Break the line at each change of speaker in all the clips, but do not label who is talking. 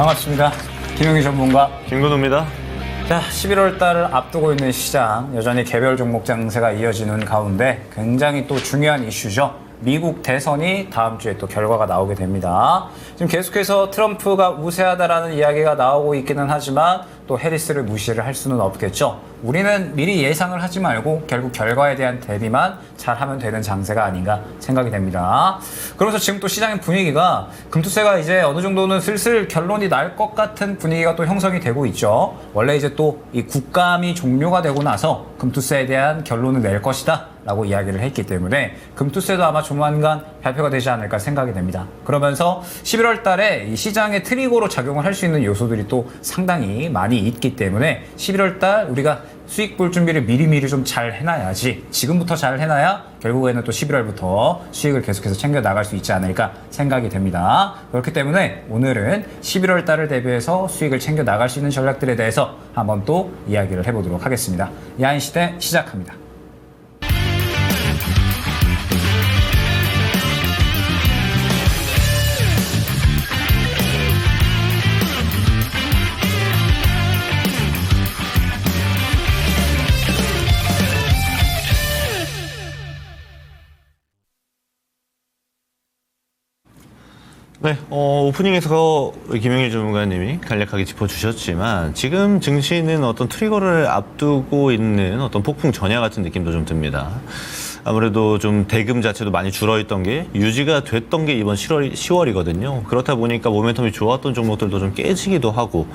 반갑습니다. 김용희 전문가.
김근우입니다.
자, 11월 달을 앞두고 있는 시장, 여전히 개별 종목 장세가 이어지는 가운데 굉장히 또 중요한 이슈죠. 미국 대선이 다음 주에 또 결과가 나오게 됩니다. 지금 계속해서 트럼프가 우세하다라는 이야기가 나오고 있기는 하지만 또 해리스를 무시를 할 수는 없겠죠. 우리는 미리 예상을 하지 말고 결국 결과에 대한 대비만 잘하면 되는 장세가 아닌가 생각이 됩니다. 그러면서 지금 또 시장의 분위기가 금투세가 이제 어느 정도는 슬슬 결론이 날 것 같은 분위기가 또 형성이 되고 있죠. 원래 이제 또 이 국감이 종료가 되고 나서 금투세에 대한 결론을 낼 것이다 라고 이야기를 했기 때문에 금투세도 아마 조만간 발표가 되지 않을까 생각이 됩니다. 그러면서 11월 달에 이 시장의 트리거로 작용을 할 수 있는 요소들이 또 상당히 많이 있기 때문에 11월 달 우리가 수익 볼 준비를 미리미리 좀 잘 해놔야지, 지금부터 잘 해놔야 결국에는 또 11월부터 수익을 계속해서 챙겨 나갈 수 있지 않을까 생각이 됩니다. 그렇기 때문에 오늘은 11월 달을 대비해서 수익을 챙겨 나갈 수 있는 전략들에 대해서 한번 또 이야기를 해보도록 하겠습니다. 야인시대 시작합니다.
네, 오프닝에서 김용희 전문가님이 간략하게 짚어주셨지만 지금 증시는 어떤 트리거를 앞두고 있는 어떤 폭풍 전야 같은 느낌도 좀 듭니다. 아무래도 좀 대금 자체도 많이 줄어있던 게 유지가 됐던 게 이번 10월이거든요. 그렇다 보니까 모멘텀이 좋았던 종목들도 좀 깨지기도 하고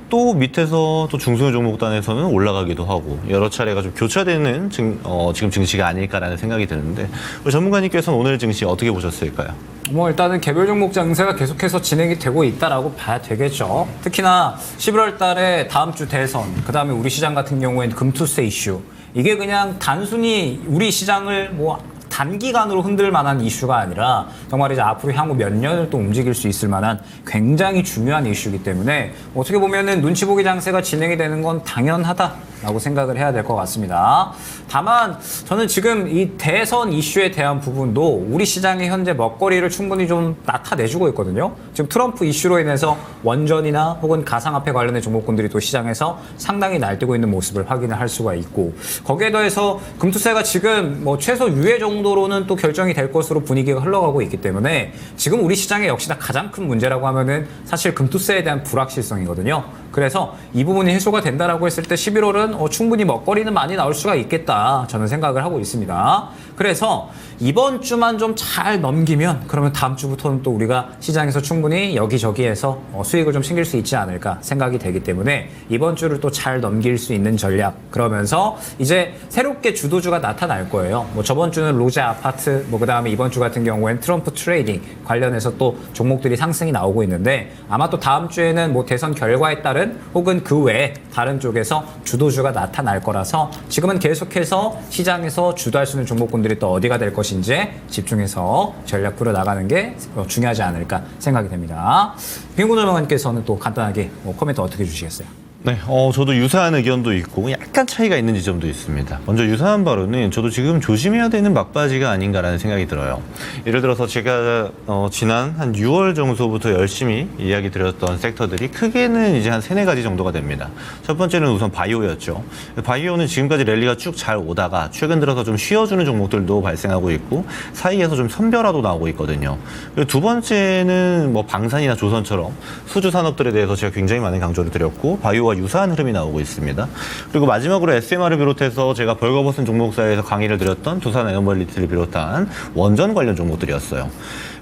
또 밑에서 또 중소형 종목단에서는 올라가기도 하고 여러 차례가 좀 교차되는 지금 증시가 아닐까라는 생각이 드는데 우리 전문가님께서는 오늘 증시 어떻게 보셨을까요?
뭐 일단은 개별 종목 장세가 계속해서 진행이 되고 있다라고 봐야 되겠죠. 특히나 11월 달에 다음 주 대선, 그다음에 우리 시장 같은 경우에는 금투세 이슈. 이게 그냥 단순히 우리 시장을 뭐 단기간으로 흔들 만한 이슈가 아니라 정말 이제 앞으로 향후 몇 년을 또 움직일 수 있을 만한 굉장히 중요한 이슈이기 때문에 어떻게 보면은 눈치 보기 장세가 진행이 되는 건 당연하다라고 생각을 해야 될 것 같습니다. 다만 저는 지금 이 대선 이슈에 대한 부분도 우리 시장의 현재 먹거리를 충분히 좀 나타내주고 있거든요. 지금 트럼프 이슈로 인해서 원전이나 혹은 가상화폐 관련된 종목군들이 또 시장에서 상당히 날뛰고 있는 모습을 확인을 할 수가 있고, 거기에 더해서 금투세가 지금 뭐 최소 유예 정도로는 또 결정이 될 것으로 분위기가 흘러가고 있기 때문에 지금 우리 시장의 역시나 가장 큰 문제라고 하면은 사실 금투세에 대한 불확실성이거든요. 그래서 이 부분이 해소가 된다라고 했을 때 11월은 충분히 먹거리는 많이 나올 수가 있겠다, 저는 생각을 하고 있습니다. 그래서 이번 주만 좀 잘 넘기면 그러면 다음 주부터는 또 우리가 시장에서 충분히 여기저기에서 수익을 좀 챙길 수 있지 않을까 생각이 되기 때문에 이번 주를 또 잘 넘길 수 있는 전략, 그러면서 이제 새롭게 주도주가 나타날 거예요. 뭐 저번 주는 로제 아파트, 뭐 그다음에 이번 주 같은 경우에는 트럼프 트레이딩 관련해서 또 종목들이 상승이 나오고 있는데 아마 또 다음 주에는 뭐 대선 결과에 따른 혹은 그 외에 다른 쪽에서 주도주가 나타날 거라서 지금은 계속해서 시장에서 주도할 수 있는 종목군들이 또 어디가 될 것인지 집중해서 전략 꾸려나가는 게 중요하지 않을까 생각이 됩니다. 김근우 전문가님께서는 또 간단하게 코멘트 어떻게 주시겠어요?
네, 저도 유사한 의견도 있고 약간 차이가 있는 지점도 있습니다. 먼저 유사한 바로는 저도 지금 조심해야 되는 막바지가 아닌가라는 생각이 들어요. 예를 들어서 제가 지난 한 6월 정도부터 열심히 이야기 드렸던 섹터들이 크게는 이제 한 3-4가지 정도가 됩니다. 첫 번째는 우선 바이오였죠. 바이오는 지금까지 랠리가 쭉 잘 오다가 최근 들어서 좀 쉬어주는 종목들도 발생하고 있고 사이에서 좀 선별화도 나오고 있거든요. 그리고 두 번째는 뭐 방산이나 조선처럼 수주 산업들에 대해서 제가 굉장히 많은 강조를 드렸고 바이오와 유사한 흐름이 나오고 있습니다. 그리고 마지막으로 SMR을 비롯해서 제가 벌거벗은 종목사에서 강의를 드렸던 두산 에너멀리티를 비롯한 원전 관련 종목들이었어요.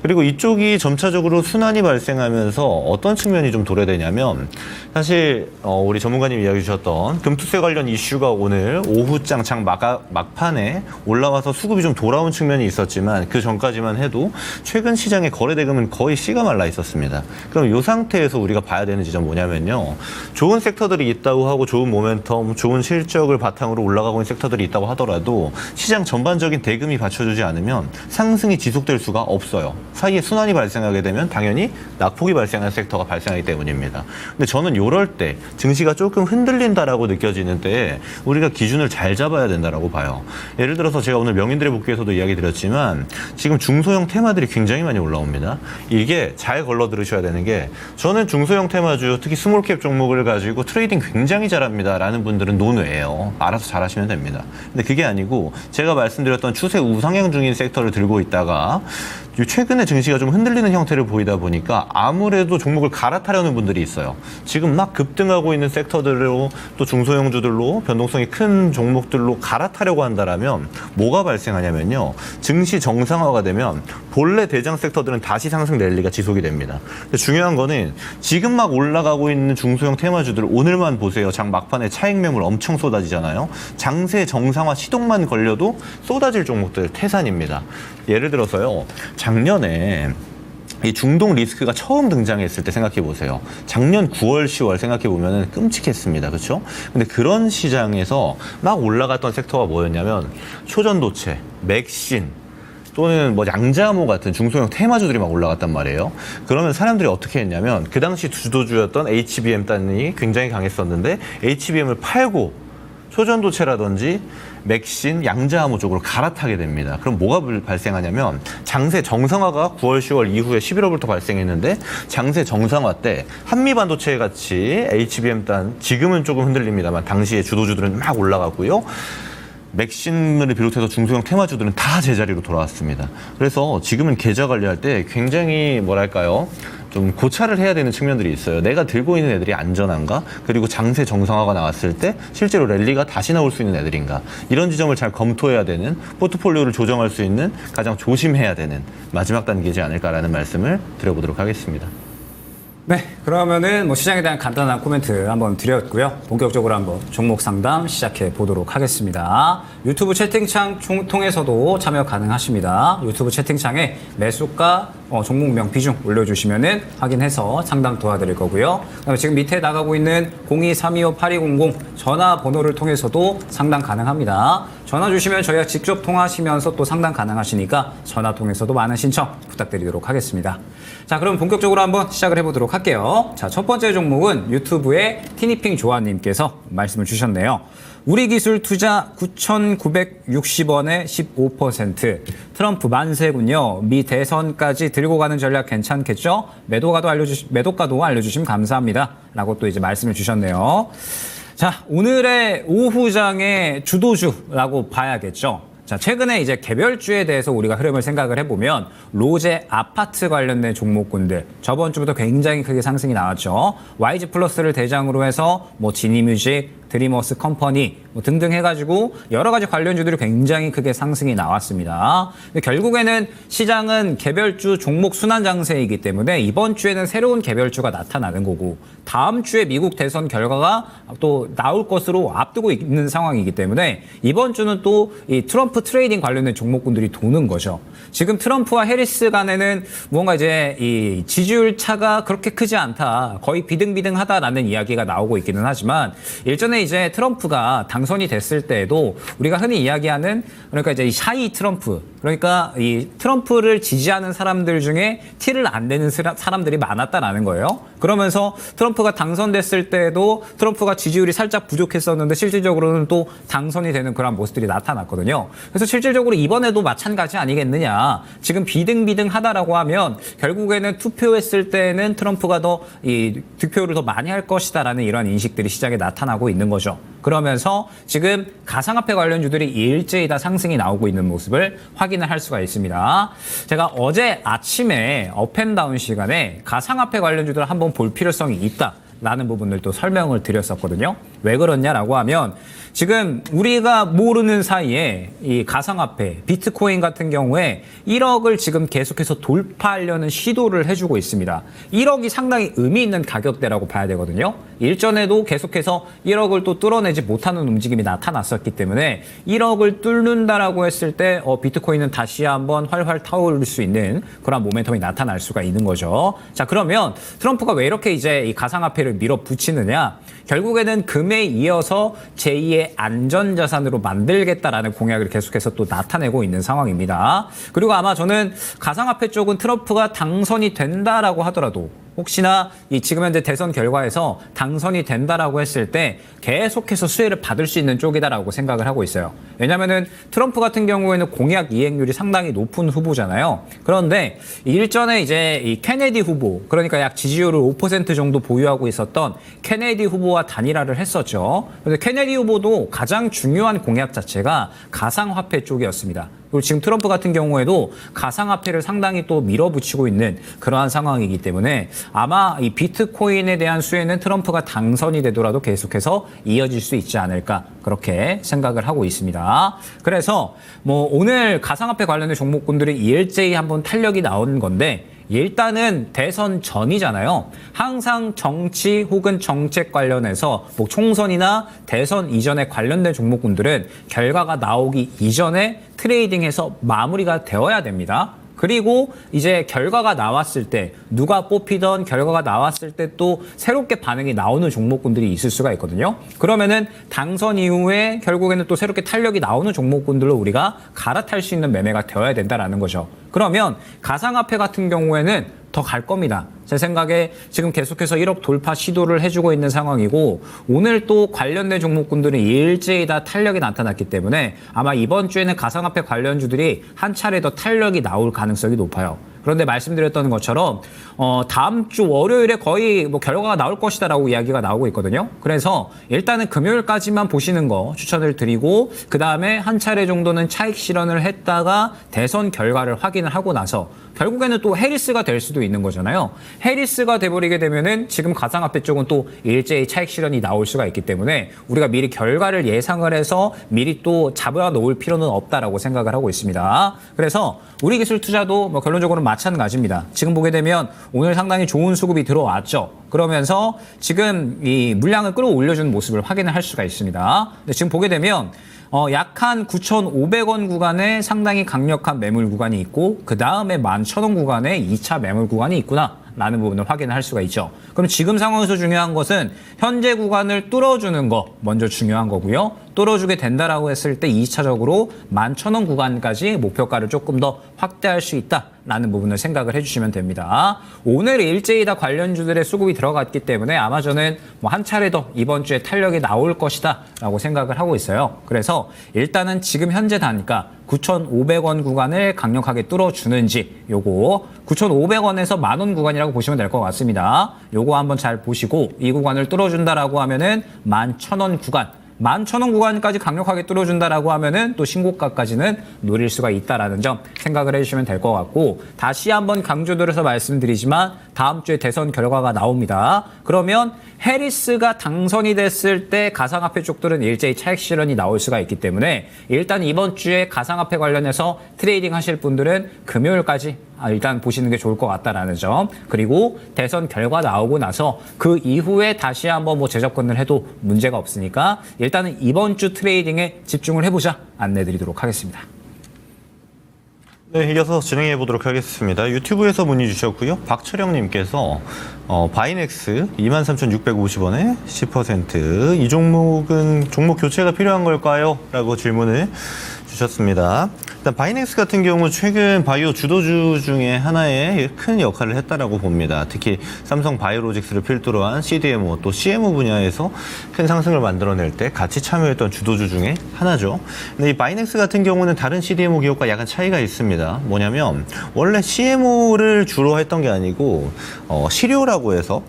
그리고 이쪽이 점차적으로 순환이 발생하면서 어떤 측면이 좀 도래되냐면 사실 우리 전문가님 이야기 주셨던 금투세 관련 이슈가 오늘 오후장 장 막판에 올라와서 수급이 좀 돌아온 측면이 있었지만 그 전까지만 해도 최근 시장의 거래 대금은 거의 씨가 말라 있었습니다. 그럼 이 상태에서 우리가 봐야 되는 지점 뭐냐면요. 좋은 섹터 섹터들이 있다고 하고 좋은 모멘텀, 좋은 실적을 바탕으로 올라가고 있는 섹터들이 있다고 하더라도 시장 전반적인 대금이 받쳐주지 않으면 상승이 지속될 수가 없어요. 사이에 순환이 발생하게 되면 당연히 낙폭이 발생하는 섹터가 발생하기 때문입니다. 근데 저는 이럴 때 증시가 조금 흔들린다라고 느껴지는 때에 우리가 기준을 잘 잡아야 된다라고 봐요. 예를 들어서 제가 오늘 명인들의 복귀에서도 이야기 드렸지만 지금 중소형 테마들이 굉장히 많이 올라옵니다. 이게 잘 걸러 들으셔야 되는 게 저는 중소형 테마주 특히 스몰캡 종목을 가지고 트레이딩 굉장히 잘합니다 라는 분들은 논외예요. 알아서 잘하시면 됩니다. 근데 그게 아니고 제가 말씀드렸던 추세 우상향 중인 섹터를 들고 있다가 최근에 증시가 좀 흔들리는 형태를 보이다 보니까 아무래도 종목을 갈아타려는 분들이 있어요. 지금 막 급등하고 있는 섹터들로 또 중소형주들로 변동성이 큰 종목들로 갈아타려고 한다라면 뭐가 발생하냐면요. 증시 정상화가 되면 본래 대장 섹터들은 다시 상승 랠리가 지속이 됩니다. 근데 중요한 거는 지금 막 올라가고 있는 중소형 테마주들 오늘만 보세요. 장 막판에 차익 매물 엄청 쏟아지잖아요. 장세 정상화 시동만 걸려도 쏟아질 종목들 태산입니다. 예를 들어서요. 작년에 이 중동 리스크가 처음 등장했을 때 생각해 보세요. 작년 9월, 10월 생각해 보면 끔찍했습니다. 그렇죠? 근데 그런 시장에서 막 올라갔던 섹터가 뭐였냐면 초전도체, 맥신, 또는 뭐 양자모 같은 중소형 테마주들이 막 올라갔단 말이에요. 그러면 사람들이 어떻게 했냐면 그 당시 주도주였던 HBM 단이 굉장히 강했었는데 HBM을 팔고 초전도체라든지 맥신, 양자암호 쪽으로 갈아타게 됩니다. 그럼 뭐가 발생하냐면 장세 정상화가 9월, 10월 이후에 11월부터 발생했는데 장세 정상화 때 한미반도체 같이 HBM 단 지금은 조금 흔들립니다만 당시에 주도주들은 막 올라갔고요. 맥신을 비롯해서 중소형 테마주들은 다 제자리로 돌아왔습니다. 그래서 지금은 계좌 관리할 때 굉장히 뭐랄까요? 좀 고찰을 해야 되는 측면들이 있어요. 내가 들고 있는 애들이 안전한가? 그리고 장세 정상화가 나왔을 때 실제로 랠리가 다시 나올 수 있는 애들인가? 이런 지점을 잘 검토해야 되는 포트폴리오를 조정할 수 있는 가장 조심해야 되는 마지막 단계이지 않을까라는 말씀을 드려보도록 하겠습니다.
네, 그러면은 뭐 시장에 대한 간단한 코멘트 한번 드렸고요. 본격적으로 한번 종목 상담 시작해 보도록 하겠습니다. 유튜브 채팅창 통해서도 참여 가능하십니다. 유튜브 채팅창에 매수가, 종목명 비중 올려주시면은 확인해서 상담 도와드릴 거고요. 그다음에 지금 밑에 나가고 있는 02-325-8200 전화번호를 통해서도 상담 가능합니다. 전화 주시면 저희가 직접 통화하시면서 또 상담 가능하시니까 전화 통해서도 많은 신청 부탁드리도록 하겠습니다. 자, 그럼 본격적으로 한번 시작을 해보도록 할게요. 자, 첫 번째 종목은 유튜브에 티니핑 조아님께서 말씀을 주셨네요. 우리 기술 투자 9,960원에 15%. 트럼프 만세군요. 미 대선까지 들고 가는 전략 괜찮겠죠? 매도가도 알려주시면 감사합니다. 라고 또 이제 말씀을 주셨네요. 자, 오늘의 오후장의 주도주라고 봐야겠죠. 자, 최근에 이제 개별주에 대해서 우리가 흐름을 생각을 해보면 로제 아파트 관련된 종목군들 저번 주부터 굉장히 크게 상승이 나왔죠. YG 플러스를 대장으로 해서 뭐 지니뮤직, 드리머스 컴퍼니 뭐 등등 해가지고 여러 가지 관련주들이 굉장히 크게 상승이 나왔습니다. 근데 결국에는 시장은 개별주 종목 순환 장세이기 때문에 이번 주에는 새로운 개별주가 나타나는 거고 다음 주에 미국 대선 결과가 또 나올 것으로 앞두고 있는 상황이기 때문에 이번 주는 또 이 트럼프 트레이딩 관련된 종목군들이 도는 거죠. 지금 트럼프와 해리스 간에는 뭔가 이제 이 지지율 차가 그렇게 크지 않다. 거의 비등비등하다라는 이야기가 나오고 있기는 하지만 일전에 이제 트럼프가 당선이 됐을 때에도 우리가 흔히 이야기하는 그러니까 이제 이 샤이 트럼프 그러니까 이 트럼프를 지지하는 사람들 중에 티를 안 내는 사람들이 많았다라는 거예요. 그러면서 트럼프가 당선됐을 때에도 트럼프가 지지율이 살짝 부족했었는데 실질적으로는 또 당선이 되는 그런 모습들이 나타났거든요. 그래서 실질적으로 이번에도 마찬가지 아니겠느냐. 지금 비등비등하다라고 하면 결국에는 투표했을 때는 트럼프가 더 이 득표를 더 많이 할 것이다라는 이런 인식들이 시장에 나타나고 있는 거죠. 그러면서 지금 가상화폐 관련주들이 일제히 다 상승이 나오고 있는 모습을 확인을 할 수가 있습니다. 제가 어제 아침에 업앤다운 시간에 가상화폐 관련주들을 한번 볼 필요성이 있다. 라는 부분을 또 설명을 드렸었거든요. 왜 그렇냐라고 하면 지금 우리가 모르는 사이에 이 가상화폐, 비트코인 같은 경우에 1억을 지금 계속해서 돌파하려는 시도를 해주고 있습니다. 1억이 상당히 의미 있는 가격대라고 봐야 되거든요. 일전에도 계속해서 1억을 또 뚫어내지 못하는 움직임이 나타났었기 때문에 1억을 뚫는다라고 했을 때 비트코인은 다시 한번 활활 타오를 수 있는 그런 모멘텀이 나타날 수가 있는 거죠. 자, 그러면 트럼프가 왜 이렇게 이제 이 가상화폐를 밀어붙이느냐? 결국에는 금에 이어서 제2의 안전자산으로 만들겠다라는 공약을 계속해서 또 나타내고 있는 상황입니다. 그리고 아마 저는 가상화폐 쪽은 트럼프가 당선이 된다라고 하더라도 혹시나 이 지금 현재 대선 결과에서 당선이 된다라고 했을 때 계속해서 수혜를 받을 수 있는 쪽이다라고 생각을 하고 있어요. 왜냐면은 트럼프 같은 경우에는 공약 이행률이 상당히 높은 후보잖아요. 그런데 일전에 이제 이 케네디 후보, 그러니까 약 지지율을 5% 정도 보유하고 있었던 케네디 후보와 단일화를 했었죠. 그런데 케네디 후보도 가장 중요한 공약 자체가 가상화폐 쪽이었습니다. 그리고 지금 트럼프 같은 경우에도 가상화폐를 상당히 또 밀어붙이고 있는 그러한 상황이기 때문에 아마 이 비트코인에 대한 수혜는 트럼프가 당선이 되더라도 계속해서 이어질 수 있지 않을까 그렇게 생각을 하고 있습니다. 그래서 뭐 오늘 가상화폐 관련된 종목군들이 일제히 한번 탄력이 나오는 건데 일단은 대선 전이잖아요. 항상 정치 혹은 정책 관련해서 뭐 총선이나 대선 이전에 관련된 종목군들은 결과가 나오기 이전에 트레이딩해서 마무리가 되어야 됩니다. 그리고 이제 결과가 나왔을 때 누가 뽑히던 결과가 나왔을 때 또 새롭게 반응이 나오는 종목군들이 있을 수가 있거든요. 그러면은 당선 이후에 결국에는 또 새롭게 탄력이 나오는 종목군들로 우리가 갈아탈 수 있는 매매가 되어야 된다라는 거죠. 그러면 가상화폐 같은 경우에는 더 갈 겁니다. 제 생각에 지금 계속해서 1억 돌파 시도를 해주고 있는 상황이고 오늘 또 관련된 종목군들은 일제히 다 탄력이 나타났기 때문에 아마 이번 주에는 가상화폐 관련주들이 한 차례 더 탄력이 나올 가능성이 높아요. 그런데 말씀드렸던 것처럼 다음 주 월요일에 거의 뭐 결과가 나올 것이다라고 이야기가 나오고 있거든요. 그래서 일단은 금요일까지만 보시는 거 추천을 드리고 그 다음에 한 차례 정도는 차익 실현을 했다가 대선 결과를 확인을 하고 나서 결국에는 또 해리스가 될 수도 있는 거잖아요. 해리스가 돼버리게 되면은 지금 가상화폐 쪽은 또 일제히 차익 실현이 나올 수가 있기 때문에 우리가 미리 결과를 예상을 해서 미리 또 잡아 놓을 필요는 없다라고 생각을 하고 있습니다. 그래서 우리 기술 투자도 뭐 결론적으로는 마찬가지입니다. 지금 보게 되면 오늘 상당히 좋은 수급이 들어왔죠. 그러면서 지금 이 물량을 끌어올려주는 모습을 확인을 할 수가 있습니다. 근데 지금 보게 되면 약 한 9,500원 구간에 상당히 강력한 매물 구간이 있고 그 다음에 11,000원 구간에 2차 매물 구간이 있구나. 라는 부분을 확인할 수가 있죠. 그럼 지금 상황에서 중요한 것은 현재 구간을 뚫어주는 거 먼저 중요한 거고요. 뚫어주게 된다라고 했을 때 2차적으로 11,000원 구간까지 목표가를 조금 더 확대할 수 있다라는 부분을 생각을 해주시면 됩니다. 오늘 일제히 다 관련주들의 수급이 들어갔기 때문에 아마 저는 뭐 한 차례 더 이번 주에 탄력이 나올 것이다 라고 생각을 하고 있어요. 그래서 일단은 지금 현재 단가 9,500원 구간을 강력하게 뚫어주는지 요거 9,500원에서 만원 구간이라고 보시면 될 것 같습니다. 요거 한번 잘 보시고 이 구간을 뚫어준다라고 하면은 11,000원 구간 11,000원 구간까지 강력하게 뚫어준다라고 하면은 또 신고가까지는 노릴 수가 있다라는 점 생각을 해주시면 될 것 같고 다시 한번 강조드려서 말씀드리지만 다음 주에 대선 결과가 나옵니다. 그러면 해리스가 당선이 됐을 때 가상화폐 쪽들은 일제히 차익 실현이 나올 수가 있기 때문에 일단 이번 주에 가상화폐 관련해서 트레이딩 하실 분들은 금요일까지 일단 보시는 게 좋을 것 같다라는 점 그리고 대선 결과 나오고 나서 그 이후에 다시 한번 뭐 재접근을 해도 문제가 없으니까 일단은 이번 주 트레이딩에 집중을 해보자 안내드리도록 하겠습니다.
네, 이어서 진행해 보도록 하겠습니다. 유튜브에서 문의 주셨고요. 박철영님께서 바이넥스 23,650원에 10% 이 종목은 종목 교체가 필요한 걸까요? 라고 질문을 주셨습니다. 일단 바이넥스 같은 경우 최근 바이오 주도주 중에 하나의 큰 역할을 했다라고 봅니다. 특히 삼성 바이오로직스를 필두로 한 CDMO 또 CMO 분야에서 큰 상승을 만들어낼 때 같이 참여했던 주도주 중에 하나죠. 근데 이 바이넥스 같은 경우는 다른 CDMO 기업과 약간 차이가 있습니다. 뭐냐면 원래 CMO를 주로 했던 게 아니고 시료라고 해서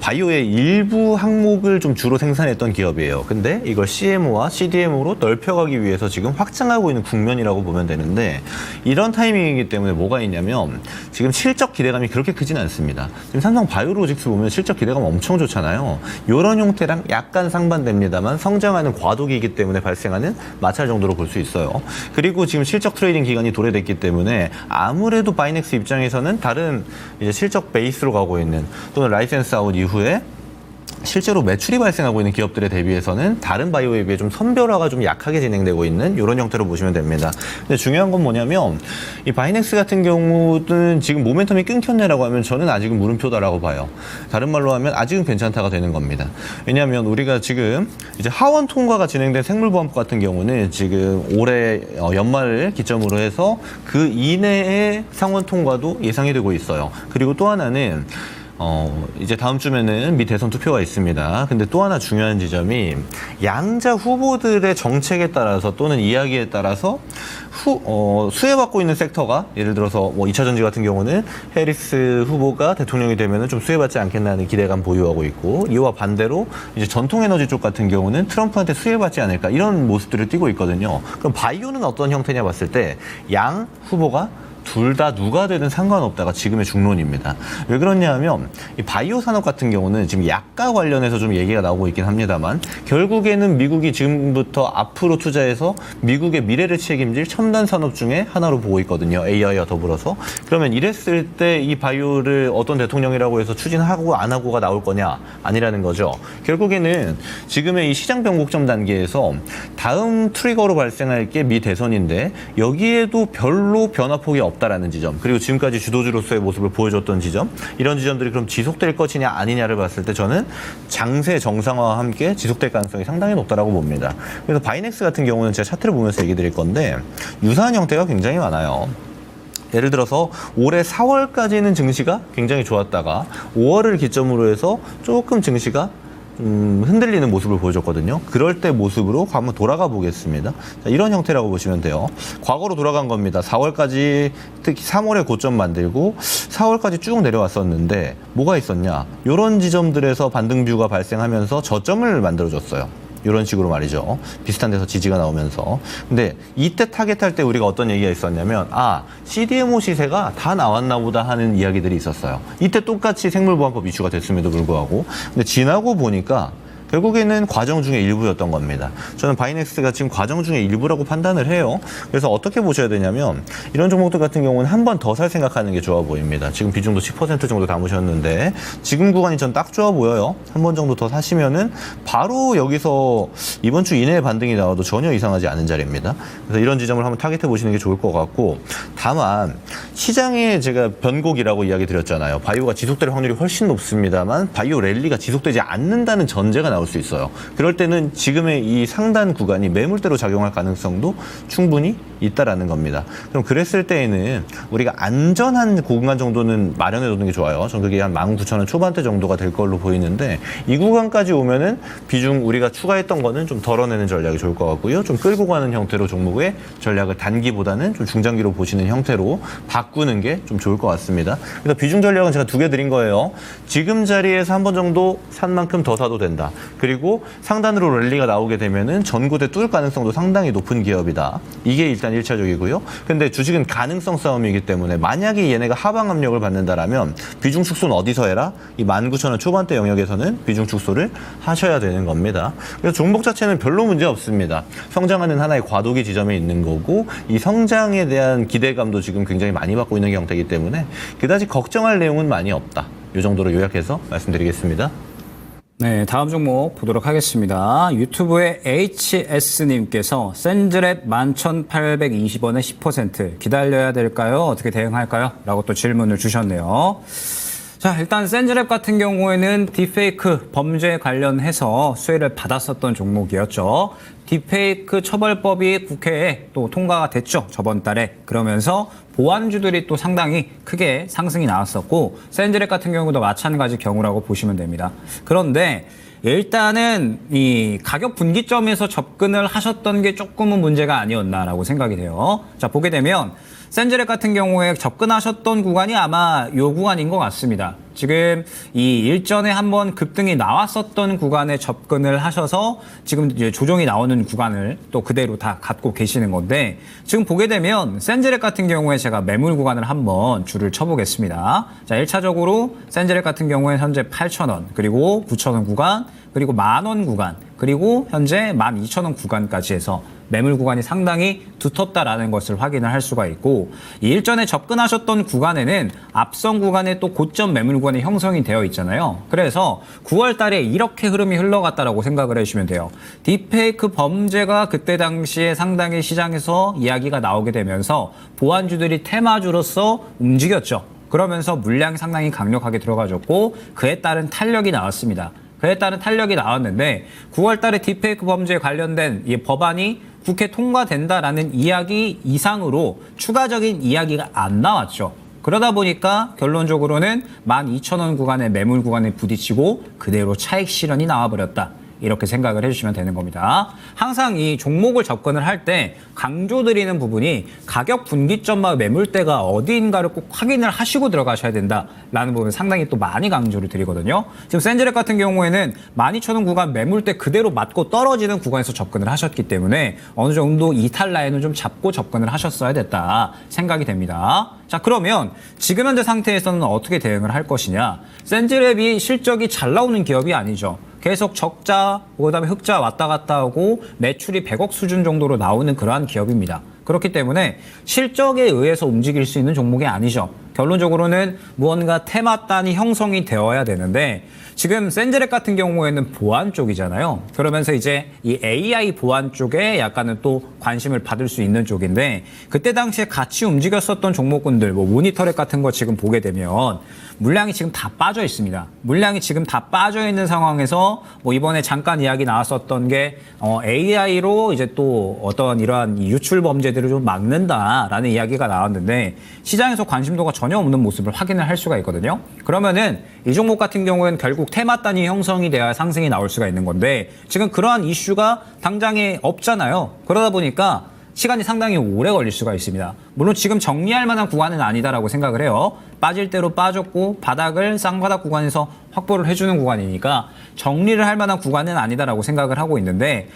바이오의 일부 항목을 좀 주로 생산했던 기업이에요. 근데 이걸 CMO와 CDMO로 넓혀가기 위해서 지금 확장하고 있는 국면이라고 보면 되는데, 이런 타이밍이기 때문에 뭐가 있냐면 지금 실적 기대감이 그렇게 크진 않습니다. 지금 삼성 바이오로직스 보면 실적 기대감 엄청 좋잖아요. 이런 형태랑 약간 상반됩니다만 성장하는 과도기이기 때문에 발생하는 마찰 정도로 볼 수 있어요. 그리고 지금 실적 트레이딩 기간이 도래됐기 때문에 아무래도 바이넥스 입장에서는 다른 이제 실적 베이스로 가고 있는, 또는 라이센스 아웃 이후에 실제로 매출이 발생하고 있는 기업들에 대비해서는 다른 바이오에 비해 좀 선별화가 좀 약하게 진행되고 있는 이런 형태로 보시면 됩니다. 근데 중요한 건 뭐냐면 이 바이넥스 같은 경우는 지금 모멘텀이 끊겼네라고 하면 저는 아직은 물음표다라고 봐요. 다른 말로 하면 아직은 괜찮다가 되는 겁니다. 왜냐하면 우리가 지금 이제 하원 통과가 진행된 생물보안법 같은 경우는 지금 올해 연말을 기점으로 해서 그 이내에 상원 통과도 예상이 되고 있어요. 그리고 또 하나는 이제 다음 주면은 미 대선 투표가 있습니다. 근데 또 하나 중요한 지점이 양자 후보들의 정책에 따라서 또는 이야기에 따라서 수혜받고 있는 섹터가, 예를 들어서 뭐 2차 전지 같은 경우는 해리스 후보가 대통령이 되면은 좀 수혜받지 않겠나는 기대감 보유하고 있고, 이와 반대로 이제 전통 에너지 쪽 같은 경우는 트럼프한테 수혜받지 않을까, 이런 모습들을 띠고 있거든요. 그럼 바이오는 어떤 형태냐 봤을 때 양 후보가 둘 다 누가 되든 상관없다가 지금의 중론입니다. 왜 그러냐 하면 이 바이오 산업 같은 경우는 지금 약가 관련해서 좀 얘기가 나오고 있긴 합니다만, 결국에는 미국이 지금부터 앞으로 투자해서 미국의 미래를 책임질 첨단 산업 중에 하나로 보고 있거든요. AI와 더불어서. 그러면 이랬을 때 이 바이오를 어떤 대통령이라고 해서 추진하고 안 하고가 나올 거냐? 아니라는 거죠. 결국에는 지금의 이 시장 변곡점 단계에서 다음 트리거로 발생할 게 미 대선인데, 여기에도 별로 변화폭이 없다라는 지점, 그리고 지금까지 주도주로서의 모습을 보여줬던 지점, 이런 지점들이 그럼 지속될 것이냐 아니냐를 봤을 때 저는 장세 정상화와 함께 지속될 가능성이 상당히 높다라고 봅니다. 그래서 바이넥스 같은 경우는 제가 차트를 보면서 얘기 드릴 건데 유사한 형태가 굉장히 많아요. 예를 들어서 올해 4월까지는 증시가 굉장히 좋았다가 5월을 기점으로 해서 조금 증시가 흔들리는 모습을 보여줬거든요. 그럴 때 모습으로 한번 돌아가 보겠습니다. 자, 이런 형태라고 보시면 돼요. 과거로 돌아간 겁니다. 4월까지, 특히 3월에 고점 만들고 4월까지 쭉 내려왔었는데 뭐가 있었냐? 이런 지점들에서 반등뷰가 발생하면서 저점을 만들어줬어요. 이런 식으로 말이죠. 비슷한 데서 지지가 나오면서. 근데 이때 타겟할 때 우리가 어떤 얘기가 있었냐면, CDMO 시세가 다 나왔나 보다 하는 이야기들이 있었어요. 이때 똑같이 생물보안법 이슈가 됐음에도 불구하고. 근데 지나고 보니까 결국에는 과정 중의 일부였던 겁니다. 저는 바이넥스가 지금 과정 중의 일부라고 판단을 해요. 그래서 어떻게 보셔야 되냐면, 이런 종목들 같은 경우는 한 번 더 살 생각하는 게 좋아 보입니다. 지금 비중도 10% 정도 담으셨는데 지금 구간이 전 딱 좋아 보여요. 한 번 정도 더 사시면은 바로 여기서 이번 주 이내에 반등이 나와도 전혀 이상하지 않은 자리입니다. 그래서 이런 지점을 한번 타겟해 보시는 게 좋을 것 같고, 다만 시장에 제가 변곡이라고 이야기 드렸잖아요. 바이오가 지속될 확률이 훨씬 높습니다만 바이오 랠리가 지속되지 않는다는 전제가 나올 수 있어요. 그럴 때는 지금의 이 상단 구간이 매물대로 작용할 가능성도 충분히 있다라는 겁니다. 그럼 그랬을 때에는 우리가 안전한 구간 정도는 마련해 두는 게 좋아요. 전 그게 한 19,000원 초반대 정도가 될 걸로 보이는데, 이 구간까지 오면은 비중 우리가 추가했던 거는 좀 덜어내는 전략이 좋을 것 같고요. 좀 끌고 가는 형태로 종목의 전략을 단기보다는 좀 중장기로 보시는 형태로 바꾸는 게 좀 좋을 것 같습니다. 그래서 비중 전략은 제가 2개 드린 거예요. 지금 자리에서 한 번 정도 산 만큼 더 사도 된다. 그리고 상단으로 랠리가 나오게 되면은 전고대 뚫을 가능성도 상당히 높은 기업이다. 이게 일단 1차적이고요. 근데 주식은 가능성 싸움이기 때문에 만약에 얘네가 하방 압력을 받는다라면 비중 축소는 어디서 해라? 이 19,000원 초반대 영역에서는 비중 축소를 하셔야 되는 겁니다. 그래서 종목 자체는 별로 문제 없습니다. 성장하는 하나의 과도기 지점에 있는 거고, 이 성장에 대한 기대감도 지금 굉장히 많이 받고 있는 형태이기 때문에 그다지 걱정할 내용은 많이 없다. 이 정도로 요약해서 말씀드리겠습니다.
네, 다음 종목 보도록 하겠습니다. 유튜브의 HS님께서 센즈랩 11,820원에 10% 기다려야 될까요? 어떻게 대응할까요? 라고 또 질문을 주셨네요. 자, 일단 센즈랩 같은 경우에는 딥페이크 범죄 관련해서 수혜를 받았었던 종목이었죠. 딥페이크 처벌법이 국회에 또 통과가 됐죠, 저번 달에. 그러면서 보안주들이 또 상당히 크게 상승이 나왔었고, 센즈랩 같은 경우도 마찬가지 경우라고 보시면 됩니다. 그런데 일단은 이 가격 분기점에서 접근을 하셨던 게 조금은 문제가 아니었나라고 생각이 돼요. 자, 보게 되면 센즈랩 같은 경우에 접근하셨던 구간이 아마 요 구간인 것 같습니다. 지금 이 일전에 한번 급등이 나왔었던 구간에 접근을 하셔서 지금 이제 조정이 나오는 구간을 또 그대로 다 갖고 계시는 건데 지금 보게 되면 센즈렉 같은 경우에 제가 매물 구간을 한번 줄을 쳐보겠습니다. 자, 1차적으로 센즈렉 같은 경우에 현재 8,000원 그리고 9,000원 구간 그리고 10,000원 구간 그리고 현재 12,000원 구간까지 해서 매물 구간이 상당히 두텁다라는 것을 확인을 할 수가 있고 이 일전에 접근하셨던 구간에는 앞선 구간에 또 고점 매물 구간이 형성이 되어 있잖아요. 그래서 9월 달에 이렇게 흐름이 흘러갔다라고 생각을 해주시면 돼요. 딥페이크 범죄가 그때 당시에 상당히 시장에서 이야기가 나오게 되면서 보안주들이 테마주로서 움직였죠. 그러면서 물량이 상당히 강력하게 들어가졌고 그에 따른 탄력이 나왔습니다. 그에 따른 탄력이 나왔는데 9월 달에 딥페이크 범죄에 관련된 이 법안이 국회 통과된다라는 이야기 이상으로 추가적인 이야기가 안 나왔죠. 그러다 보니까 결론적으로는 12,000원 구간의 매물 구간에 부딪히고 그대로 차익 실현이 나와버렸다. 이렇게 생각을 해주시면 되는 겁니다. 항상 이 종목을 접근을 할 때 강조드리는 부분이 가격 분기점과 매물대가 어디인가를 꼭 확인을 하시고 들어가셔야 된다라는 부분 상당히 또 많이 강조를 드리거든요. 지금 센즈렉 같은 경우에는 12,000원 구간 매물대 그대로 맞고 떨어지는 구간에서 접근을 하셨기 때문에 어느 정도 이탈 라인을 좀 잡고 접근을 하셨어야 됐다 생각이 됩니다. 자, 그러면 지금 현재 상태에서는 어떻게 대응을 할 것이냐. 센즈랩이 실적이 잘 나오는 기업이 아니죠. 계속 적자, 그다음에 흑자 왔다 갔다 하고 매출이 100억 수준 정도로 나오는 그러한 기업입니다. 그렇기 때문에 실적에 의해서 움직일 수 있는 종목이 아니죠. 결론적으로는 무언가 테마단이 형성이 되어야 되는데 지금 센즈렉 같은 경우에는 보안 쪽이잖아요. 그러면서 이제 이 AI 보안 쪽에 약간은 또 관심을 받을 수 있는 쪽인데 그때 당시에 같이 움직였었던 종목군들 뭐 모니터렉 같은 거 지금 보게 되면 물량이 지금 다 빠져 있습니다. 물량이 지금 다 빠져 있는 상황에서 뭐 이번에 잠깐 이야기 나왔었던 게 AI로 이제 또 어떤 이러한 유출 범죄들을 좀 막는다라는 이야기가 나왔는데 시장에서 관심도가 전혀 없는 모습을 확인을 할 수가 있거든요. 그러면은 이 종목 같은 경우에는 결국 테마단이 형성이 돼야 상승이 나올 수가 있는 건데 지금 그러한 이슈가 당장에 없잖아요. 그러다 보니까 시간이 상당히 오래 걸릴 수가 있습니다. 물론 지금 정리할 만한 구간은 아니다라고 생각을 해요. 빠질 대로 빠졌고 바닥을 쌍바닥 구간에서 확보를 해주는 구간이니까 정리를 할 만한 구간은 아니다라고 생각을 하고 있는데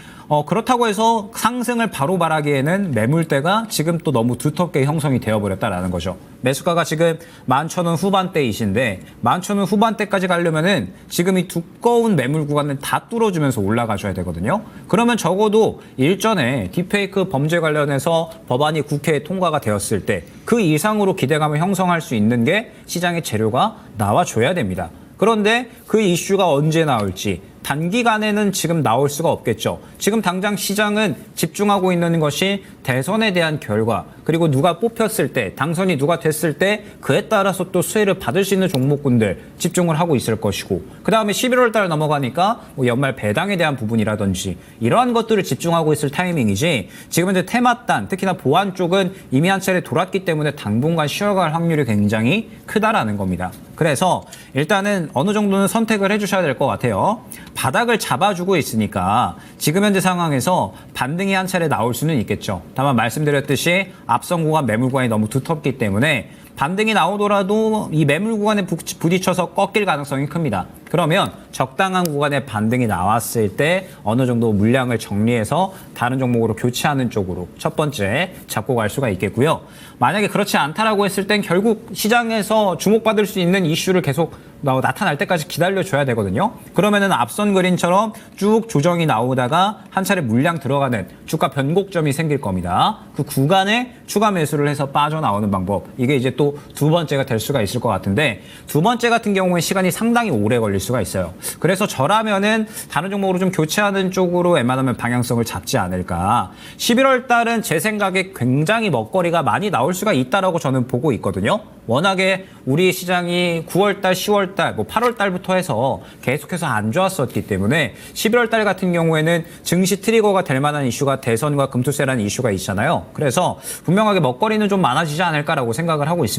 그렇다고 해서 상승을 바로 말하기에는 매물대가 지금 또 너무 두텁게 형성이 되어버렸다라는 거죠. 매수가가 지금 11,000원 후반대이신데 11,000원 후반대까지 가려면은 지금 이 두꺼운 매물 구간을 다 뚫어주면서 올라가셔야 되거든요. 그러면 적어도 일전에 딥페이크 범죄 관련해서 법안이 국회에 통과가 되었을 때 그 이상으로 기대감을 형성할 수 있는 게 시장의 재료가 나와줘야 됩니다. 그런데 그 이슈가 언제 나올지 단기간에는 지금 나올 수가 없겠죠. 지금 당장 시장은 집중하고 있는 것이 대선에 대한 결과 그리고 누가 뽑혔을 때 당선이 누가 됐을 때 그에 따라서 또 수혜를 받을 수 있는 종목군들 집중을 하고 있을 것이고 그 다음에 11월 달 넘어가니까 뭐 연말 배당에 대한 부분이라든지 이러한 것들을 집중하고 있을 타이밍이지 지금 현재 테마단 특히나 보안 쪽은 이미 한 차례 돌았기 때문에 당분간 쉬어갈 확률이 굉장히 크다라는 겁니다. 그래서 일단은 어느 정도는 선택을 해주셔야 될 것 같아요. 바닥을 잡아주고 있으니까 지금 현재 상황에서 반등이 한 차례 나올 수는 있겠죠. 다만 말씀드렸듯이 앞선 구간 매물 구간이 너무 두텁기 때문에 반등이 나오더라도 이 매물 구간에 부딪혀서 꺾일 가능성이 큽니다. 그러면 적당한 구간에 반등이 나왔을 때 어느 정도 물량을 정리해서 다른 종목으로 교체하는 쪽으로 첫 번째 잡고 갈 수가 있겠고요. 만약에 그렇지 않다라고 했을 땐 결국 시장에서 주목받을 수 있는 이슈를 계속 나타날 때까지 기다려줘야 되거든요. 그러면은 앞선 그림처럼 쭉 조정이 나오다가 한 차례 물량 들어가는 주가 변곡점이 생길 겁니다. 그 구간에 추가 매수를 해서 빠져나오는 방법. 이게 이제 또 두 번째가 될 수가 있을 것 같은데 두 번째 같은 경우에 시간이 상당히 오래 걸릴 수가 있어요. 그래서 저라면은 다른 종목으로 좀 교체하는 쪽으로 웬만하면 방향성을 잡지 않을까. 11월 달은 제 생각에 굉장히 먹거리가 많이 나올 수가 있다라고 저는 보고 있거든요. 워낙에 우리 시장이 9월 달, 10월 달, 뭐 8월 달부터 해서 계속해서 안 좋았었기 때문에 11월 달 같은 경우에는 증시 트리거가 될 만한 이슈가 대선과 금투세라는 이슈가 있잖아요. 그래서 분명하게 먹거리는 좀 많아지지 않을까라고 생각을 하고 있습니다.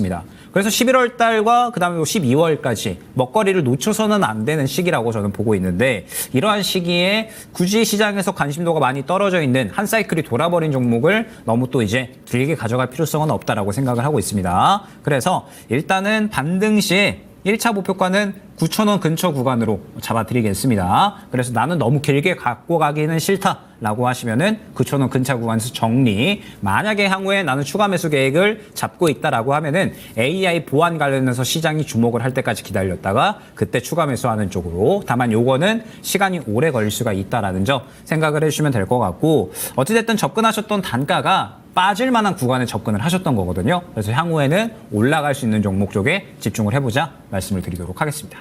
그래서 11월 달과 그다음에 12월까지 먹거리를 놓쳐서는 안 되는 시기라고 저는 보고 있는데 이러한 시기에 굳이 시장에서 관심도가 많이 떨어져 있는 한 사이클이 돌아버린 종목을 너무 또 이제 길게 가져갈 필요성은 없다라고 생각을 하고 있습니다. 그래서 일단은 반등 시 1차 목표가는 9,000원 근처 구간으로 잡아드리겠습니다. 그래서 나는 너무 길게 갖고 가기는 싫다라고 하시면은 9,000원 근처 구간에서 정리. 만약에 향후에 나는 추가 매수 계획을 잡고 있다라고 하면은 AI 보안 관련해서 시장이 주목을 할 때까지 기다렸다가 그때 추가 매수하는 쪽으로. 다만 요거는 시간이 오래 걸릴 수가 있다라는 점 생각을 해주시면 될 것 같고, 어찌됐든 접근하셨던 단가가 빠질 만한 구간에 접근을 하셨던 거거든요. 그래서 향후에는 올라갈 수 있는 종목 쪽에 집중을 해보자 말씀을 드리도록 하겠습니다.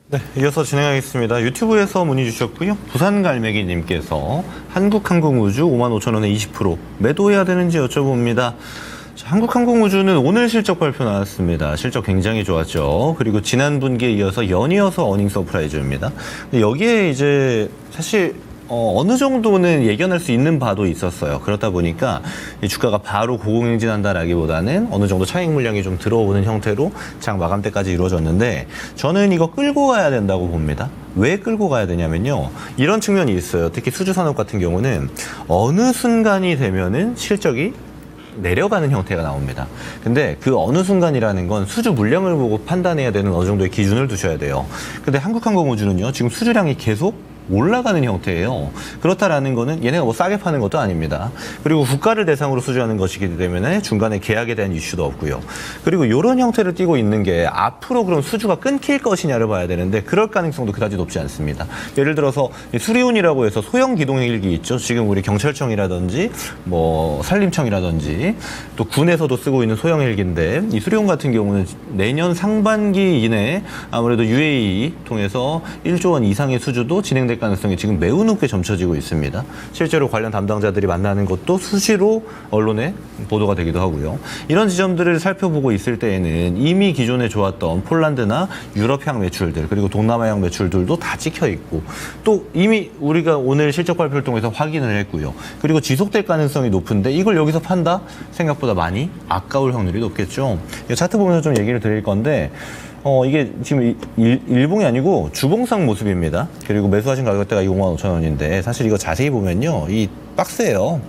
네, 이어서 진행하겠습니다. 유튜브에서 문의 주셨고요. 부산갈매기님께서 한국항공우주 55,000원에 20% 매도해야 되는지 여쭤봅니다. 자, 한국항공우주는 오늘 실적 발표 나왔습니다. 실적 굉장히 좋았죠. 그리고 지난 분기에 이어서 연이어서 어닝 서프라이즈입니다. 근데 여기에 이제 사실 어느 정도는 예견할 수 있는 바도 있었어요. 그렇다 보니까 이 주가가 바로 고공행진한다라기보다는 어느 정도 차익 물량이 좀 들어오는 형태로 장 마감 때까지 이루어졌는데, 저는 이거 끌고 가야 된다고 봅니다. 왜 끌고 가야 되냐면요, 이런 측면이 있어요. 특히 수주산업 같은 경우는 어느 순간이 되면은 실적이 내려가는 형태가 나옵니다. 근데 그 어느 순간이라는 건 수주 물량을 보고 판단해야 되는 어느 정도의 기준을 두셔야 돼요. 근데 한국항공우주는요, 지금 수주량이 계속 올라가는 형태예요. 그렇다라는 거는 얘네가 뭐 싸게 파는 것도 아닙니다. 그리고 국가를 대상으로 수주하는 것이기 때문에 중간에 계약에 대한 이슈도 없고요. 그리고 이런 형태를 띠고 있는 게 앞으로 그럼 수주가 끊길 것이냐를 봐야 되는데, 그럴 가능성도 그다지 높지 않습니다. 예를 들어서 수리온이라고 해서 소형 기동 헬기 있죠. 지금 우리 경찰청이라든지 뭐 산림청이라든지 또 군에서도 쓰고 있는 소형 헬기인데, 이 수리온 같은 경우는 내년 상반기 이내에 아무래도 UAE 통해서 1조 원 이상의 수주도 진행될 가능성이 지금 매우 높게 점쳐지고 있습니다. 실제로 관련 담당자들이 만나는 것도 수시로 언론에 보도가 되기도 하고요. 이런 지점들을 살펴보고 있을 때에는 이미 기존에 좋았던 폴란드나 유럽향 매출들, 그리고 동남아향 매출들도 다 찍혀 있고, 또 이미 우리가 오늘 실적 발표를 통해서 확인을 했고요. 그리고 지속될 가능성이 높은데 이걸 여기서 판다? 생각보다 많이 아까울 확률이 높겠죠. 차트 보면서 좀 얘기를 드릴 건데, 이게 지금 일봉이 아니고 주봉상 모습입니다. 그리고 매수하신 가격대가 25,000원인데, 사실 이거 자세히 보면요, 이 박스예요.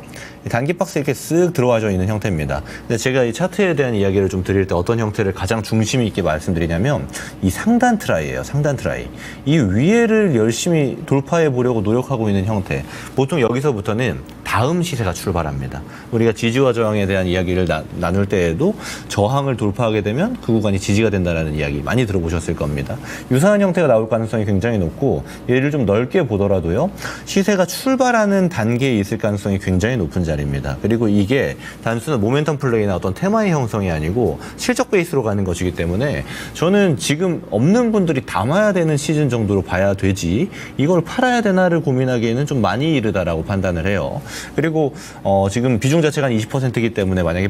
단기 박스 이렇게 쓱 들어와져 있는 형태입니다. 근데 제가 이 차트에 대한 이야기를 좀 드릴 때 어떤 형태를 가장 중심 있게 말씀드리냐면, 이 상단 트라이예요. 상단 트라이. 이 위에를 열심히 돌파해 보려고 노력하고 있는 형태. 보통 여기서부터는 다음 시세가 출발합니다. 우리가 지지와 저항에 대한 이야기를 나눌 때에도 저항을 돌파하게 되면 그 구간이 지지가 된다는 이야기 많이 들어보셨을 겁니다. 유사한 형태가 나올 가능성이 굉장히 높고, 얘를 좀 넓게 보더라도요, 시세가 출발하는 단계에 있을 가능성이 굉장히 높은 자리입니다. 그리고 이게 단순한 모멘텀 플레이나 어떤 테마의 형성이 아니고 실적 베이스로 가는 것이기 때문에, 저는 지금 없는 분들이 담아야 되는 시즌 정도로 봐야 되지 이걸 팔아야 되나를 고민하기에는 좀 많이 이르다라고 판단을 해요. 그리고 지금 비중 자체가 한 20%이기 때문에 만약에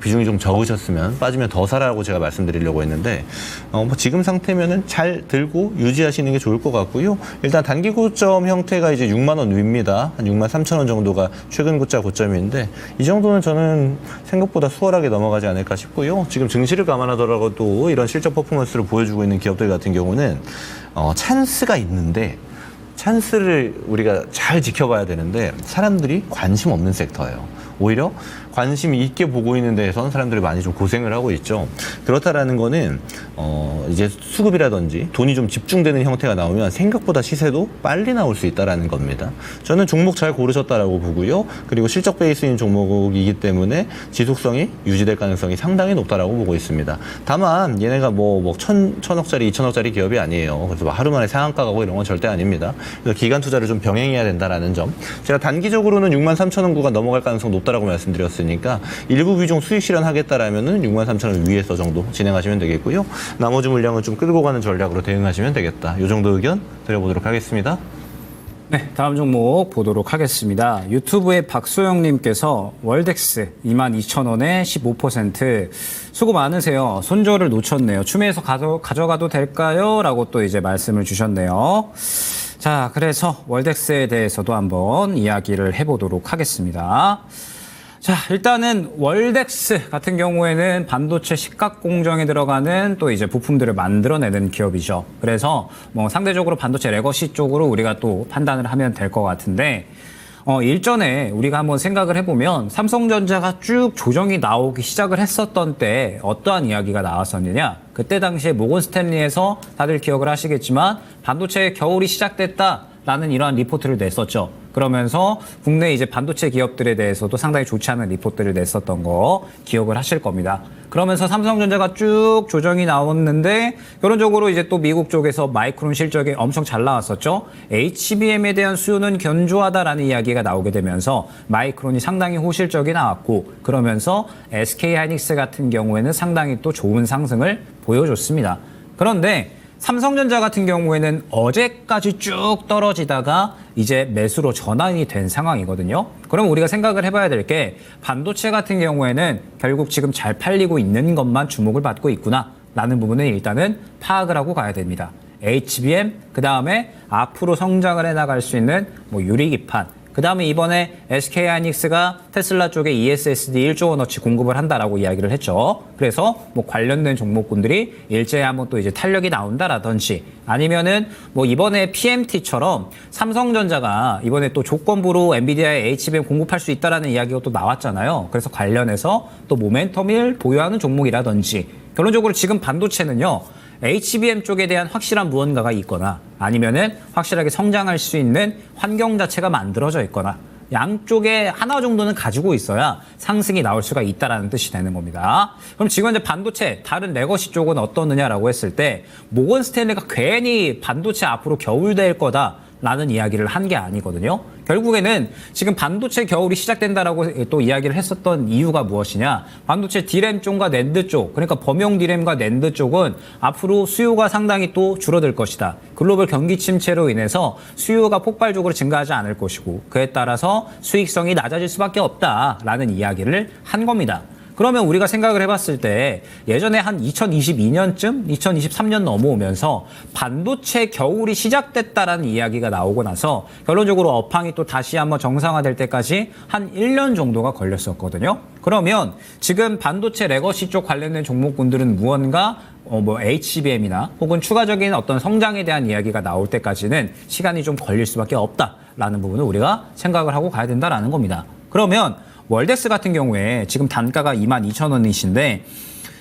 비중이 좀 적으셨으면 빠지면 더 사라고 제가 말씀드리려고 했는데, 뭐 지금 상태면은 잘 들고 유지하시는 게 좋을 것 같고요. 일단 단기 고점 형태가 이제 6만 원 위입니다. 한 6만 3천 원 정도가 최근 고점인데, 이 정도는 저는 생각보다 수월하게 넘어가지 않을까 싶고요. 지금 증시를 감안하더라도 이런 실적 퍼포먼스를 보여주고 있는 기업들 같은 경우는 찬스가 있는데, 찬스를 우리가 잘 지켜봐야 되는데 사람들이 관심 없는 섹터예요. 오히려 관심 있게 보고 있는 데에선 사람들이 많이 좀 고생을 하고 있죠. 그렇다라는 거는 이제 수급이라든지 돈이 좀 집중되는 형태가 나오면 생각보다 시세도 빨리 나올 수 있다라는 겁니다. 저는 종목 잘 고르셨다라고 보고요. 그리고 실적 베이스인 종목이기 때문에 지속성이 유지될 가능성이 상당히 높다라고 보고 있습니다. 다만 얘네가 뭐 천억짜리, 2천억짜리 기업이 아니에요. 그래서 하루 만에 상한가 가고 이런 건 절대 아닙니다. 그래서 기간 투자를 좀 병행해야 된다라는 점. 제가 단기적으로는 63,000원 구간 넘어갈 가능성 높다라고 말씀드렸으니까, 일부 비중 수익 실현하겠다라면은 63,000원 위에서 정도 진행하시면 되겠고요. 나머지 물량은 좀 끌고 가는 전략으로 대응하시면 되겠다. 이 정도 의견 드려보도록 하겠습니다.
네, 다음 종목 보도록 하겠습니다. 유튜브의 박소영님께서 월덱스 22,000원에 15% 수고 많으세요. 손절을 놓쳤네요. 추매해서 가져가도 될까요? 라고 또 이제 말씀을 주셨네요. 자, 그래서 월덱스에 대해서도 한번 이야기를 해보도록 하겠습니다. 자, 일단은 월덱스 같은 경우에는 반도체 식각 공정에 들어가는 또 이제 부품들을 만들어내는 기업이죠. 그래서 뭐 상대적으로 반도체 레거시 쪽으로 우리가 또 판단을 하면 될 것 같은데, 일전에 우리가 한번 생각을 해보면 삼성전자가 쭉 조정이 나오기 시작을 했었던 때 어떠한 이야기가 나왔었느냐? 그때 당시에 모건 스탠리에서 다들 기억을 하시겠지만 반도체의 겨울이 시작됐다라는 이러한 리포트를 냈었죠. 그러면서 국내 이제 반도체 기업들에 대해서도 상당히 좋지 않은 리포트를 냈었던 거 기억을 하실 겁니다. 그러면서 삼성전자가 쭉 조정이 나왔는데 결론적으로 이제 또 미국 쪽에서 마이크론 실적이 엄청 잘 나왔었죠. HBM에 대한 수요는 견조하다라는 이야기가 나오게 되면서 마이크론이 상당히 호실적이 나왔고 그러면서 SK하이닉스 같은 경우에는 상당히 또 좋은 상승을 보여줬습니다. 그런데 삼성전자 같은 경우에는 어제까지 쭉 떨어지다가 이제 매수로 전환이 된 상황이거든요. 그럼 우리가 생각을 해봐야 될 게 반도체 같은 경우에는 결국 지금 잘 팔리고 있는 것만 주목을 받고 있구나 라는 부분은 일단은 파악을 하고 가야 됩니다. HBM, 그 다음에 앞으로 성장을 해나갈 수 있는 뭐 유리기판, 그 다음에 이번에 SK하이닉스가 테슬라 쪽에 ESSD 1조 원어치 공급을 한다라고 이야기를 했죠. 그래서 뭐 관련된 종목군들이 일제히 한번 또 이제 탄력이 나온다라든지 아니면은 뭐 이번에 PMT처럼 삼성전자가 이번에 또 조건부로 엔비디아에 HBM 공급할 수 있다라는 이야기가 또 나왔잖아요. 그래서 관련해서 또 모멘텀을 보유하는 종목이라든지 결론적으로 지금 반도체는요. HBM 쪽에 대한 확실한 무언가가 있거나 아니면은 확실하게 성장할 수 있는 환경 자체가 만들어져 있거나 양쪽에 하나 정도는 가지고 있어야 상승이 나올 수가 있다라는 뜻이 되는 겁니다. 그럼 지금 이제 반도체 다른 레거시 쪽은 어떻느냐라고 했을 때 모건 스탠리가 괜히 반도체 앞으로 겨울 될 거다라는 이야기를 한 게 아니거든요. 결국에는 지금 반도체 겨울이 시작된다라고 또 이야기를 했었던 이유가 무엇이냐. 반도체 D램 쪽과 낸드 쪽, 그러니까 범용 D램과 낸드 쪽은 앞으로 수요가 상당히 또 줄어들 것이다. 글로벌 경기 침체로 인해서 수요가 폭발적으로 증가하지 않을 것이고 그에 따라서 수익성이 낮아질 수밖에 없다라는 이야기를 한 겁니다. 그러면 우리가 생각을 해봤을 때 예전에 한 2022년쯤, 2023년 넘어오면서 반도체 겨울이 시작됐다라는 이야기가 나오고 나서 결론적으로 업황이 또 다시 한번 정상화될 때까지 한 1년 정도가 걸렸었거든요. 그러면 지금 반도체 레거시 쪽 관련된 종목군들은 무언가 뭐 HBM이나 혹은 추가적인 어떤 성장에 대한 이야기가 나올 때까지는 시간이 좀 걸릴 수밖에 없다라는 부분을 우리가 생각을 하고 가야 된다라는 겁니다. 그러면 월덱스 같은 경우에 지금 단가가 22,000원이신데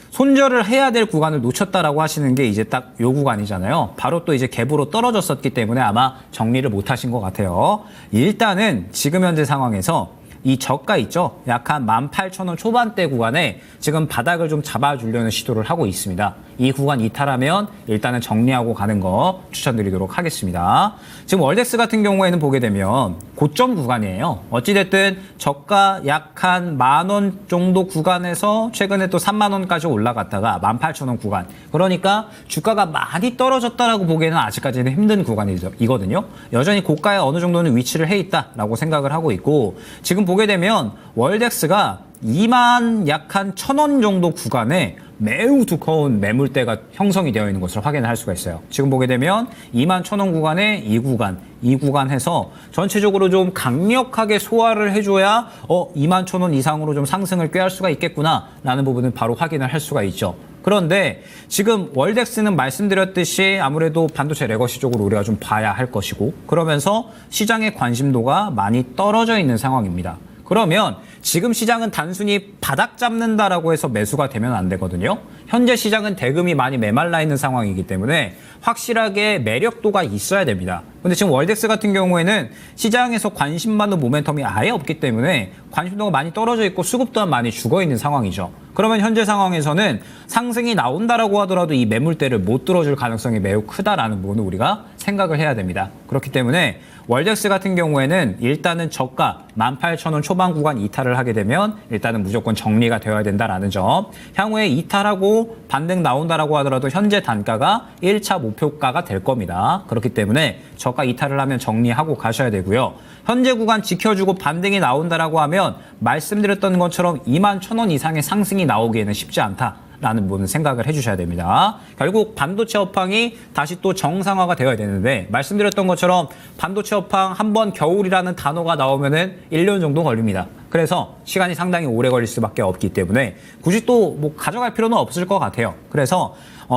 손절을 해야 될 구간을 놓쳤다라고 하시는 게 이제 딱 요 구간이잖아요. 바로 또 이제 갭으로 떨어졌었기 때문에 아마 정리를 못 하신 것 같아요. 일단은 지금 현재 상황에서 이 저가 있죠? 약 한 18,000원 초반대 구간에 지금 바닥을 좀 잡아주려는 시도를 하고 있습니다. 이 구간 이탈하면 일단은 정리하고 가는 거 추천드리도록 하겠습니다. 지금 월덱스 같은 경우에는 보게 되면 고점 구간이에요. 어찌됐든 저가 약 한 10,000원 정도 구간에서 최근에 또 30,000원까지 올라갔다가 18,000원 구간. 그러니까 주가가 많이 떨어졌다라고 보기에는 아직까지는 힘든 구간이거든요. 여전히 고가에 어느 정도는 위치를 해 있다라고 생각을 하고 있고 지금 보게 되면 월덱스가 2만 약 한 1,000원 정도 구간에 매우 두꺼운 매물대가 형성이 되어 있는 것을 확인할 수가 있어요. 지금 보게 되면 2만 1,000원 구간에 이 구간 해서 전체적으로 좀 강력하게 소화를 해줘야 2만 1,000원 이상으로 좀 상승을 꾀할 수가 있겠구나 라는 부분은 바로 확인을 할 수가 있죠. 그런데 지금 월덱스는 말씀드렸듯이 아무래도 반도체 레거시 쪽으로 우리가 좀 봐야 할 것이고 그러면서 시장의 관심도가 많이 떨어져 있는 상황입니다. 그러면 지금 시장은 단순히 바닥 잡는다라고 해서 매수가 되면 안 되거든요. 현재 시장은 대금이 많이 메말라 있는 상황이기 때문에 확실하게 매력도가 있어야 됩니다. 근데 지금 월덱스 같은 경우에는 시장에서 관심 받는 모멘텀이 아예 없기 때문에 관심도가 많이 떨어져 있고 수급 또한 많이 죽어 있는 상황이죠. 그러면 현재 상황에서는 상승이 나온다라고 하더라도 이 매물대를 못 뚫어줄 가능성이 매우 크다라는 부분을 우리가 생각을 해야 됩니다. 그렇기 때문에 월덱스 같은 경우에는 일단은 저가 18,000원 초반 구간 이탈을 하게 되면 일단은 무조건 정리가 되어야 된다라는 점. 향후에 이탈하고 반등 나온다라고 하더라도 현재 단가가 1차 목표가가 될 겁니다. 그렇기 때문에 저가 이탈을 하면 정리하고 가셔야 되고요. 현재 구간 지켜주고 반등이 나온다라고 하면 말씀드렸던 것처럼 21,000원 이상의 상승이 나오기에는 쉽지 않다. 라는 부분은 생각을 해주셔야 됩니다. 결국 반도체 업황이 다시 또 정상화가 되어야 되는데 말씀드렸던 것처럼 반도체 업황 한번 겨울이라는 단어가 나오면은 1년 정도 걸립니다. 그래서 시간이 상당히 오래 걸릴 수밖에 없기 때문에 굳이 또 뭐 가져갈 필요는 없을 것 같아요. 그래서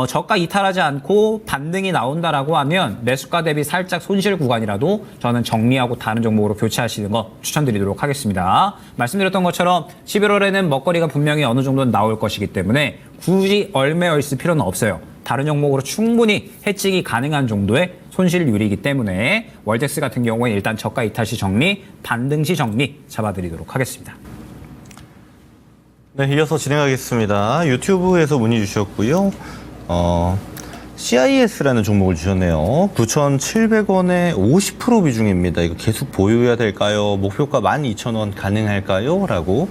저가 이탈하지 않고 반등이 나온다라고 하면 매수가 대비 살짝 손실 구간이라도 저는 정리하고 다른 종목으로 교체하시는 거 추천드리도록 하겠습니다. 말씀드렸던 것처럼 11월에는 먹거리가 분명히 어느 정도는 나올 것이기 때문에 굳이 얼매어 있을 필요는 없어요. 다른 종목으로 충분히 해칭이 가능한 정도의 손실률이기 때문에 월덱스 같은 경우에 일단 저가 이탈 시 정리, 반등 시 정리 잡아드리도록 하겠습니다.
네, 이어서 진행하겠습니다. 유튜브에서 문의 주셨고요. CIS라는 종목을 주셨네요. 9,700원에 50% 비중입니다. 이거 계속 보유해야 될까요? 목표가 12,000원 가능할까요? 라고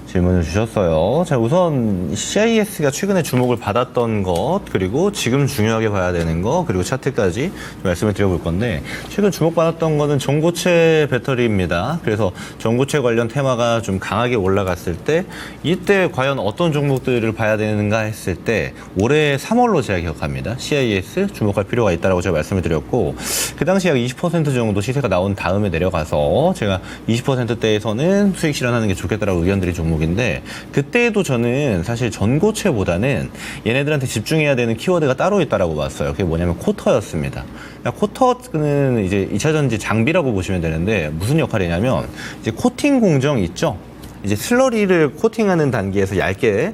질문을 주셨어요. 자, 우선 CIS가 최근에 주목을 받았던 것, 그리고 지금 중요하게 봐야 되는 거, 그리고 차트까지 좀 말씀을 드려볼 건데, 최근 주목받았던 거는 전고체 배터리입니다. 그래서 전고체 관련 테마가 좀 강하게 올라갔을 때, 이때 과연 어떤 종목들을 봐야 되는가 했을 때, 올해 3월로 제가 기억합니다. CIS 주목할 필요가 있다고 제가 말씀을 드렸고, 그 당시 약 20% 정도 시세가 나온 다음에 내려가서 제가 20%대에서는 수익 실현하는 게 좋겠다라고 의견드린 종목이 인데 그때도 저는 사실 전고체보다는 얘네들한테 집중해야 되는 키워드가 따로 있다라고 봤어요. 그게 뭐냐면 코터였습니다. 코터는 이제 2차전지 장비라고 보시면 되는데 무슨 역할이냐면 이제 코팅 공정 있죠. 이제 슬러리를 코팅하는 단계에서 얇게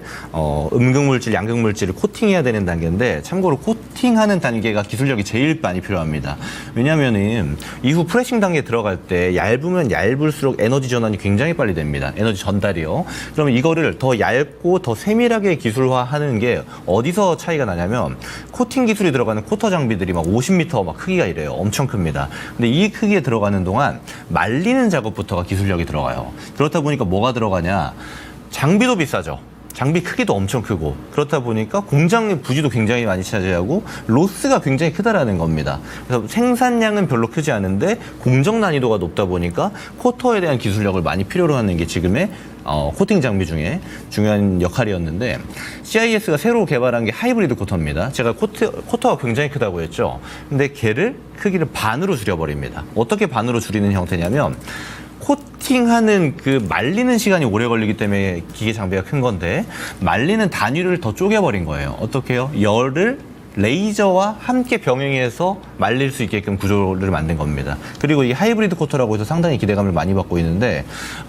음극물질, 양극물질을 코팅해야 되는 단계인데 참고로 코팅하는 단계가 기술력이 제일 많이 필요합니다. 왜냐하면은 이후 프레싱 단계에 들어갈 때 얇으면 얇을수록 에너지 전환이 굉장히 빨리 됩니다. 에너지 전달이요. 그러면 이거를 더 얇고 더 세밀하게 기술화하는 게 어디서 차이가 나냐면 코팅 기술이 들어가는 코터 장비들이 막 50m 막 크기가 이래요. 엄청 큽니다. 근데 이 크기에 들어가는 동안 말리는 작업부터가 기술력이 들어가요. 그렇다 보니까 뭐가 들어가냐? 장비도 비싸죠. 장비 크기도 엄청 크고 그렇다 보니까 공장의 부지도 굉장히 많이 차지하고 로스가 굉장히 크다라는 겁니다. 그래서 생산량은 별로 크지 않은데 공정 난이도가 높다 보니까 코터에 대한 기술력을 많이 필요로 하는 게 지금의 코팅 장비 중에 중요한 역할이었는데 CIS가 새로 개발한 게 하이브리드 코터입니다. 제가 코터가 굉장히 크다고 했죠. 근데 걔를 크기를 반으로 줄여버립니다. 어떻게 반으로 줄이는 형태냐면 코팅하는 그 말리는 시간이 오래 걸리기 때문에 기계 장비가 큰 건데 말리는 단위를 더 쪼개버린 거예요. 어떻게 해요? 열을 레이저와 함께 병행해서 말릴 수 있게끔 구조를 만든 겁니다. 그리고 이 하이브리드 코터라고 해서 상당히 기대감을 많이 받고 있는데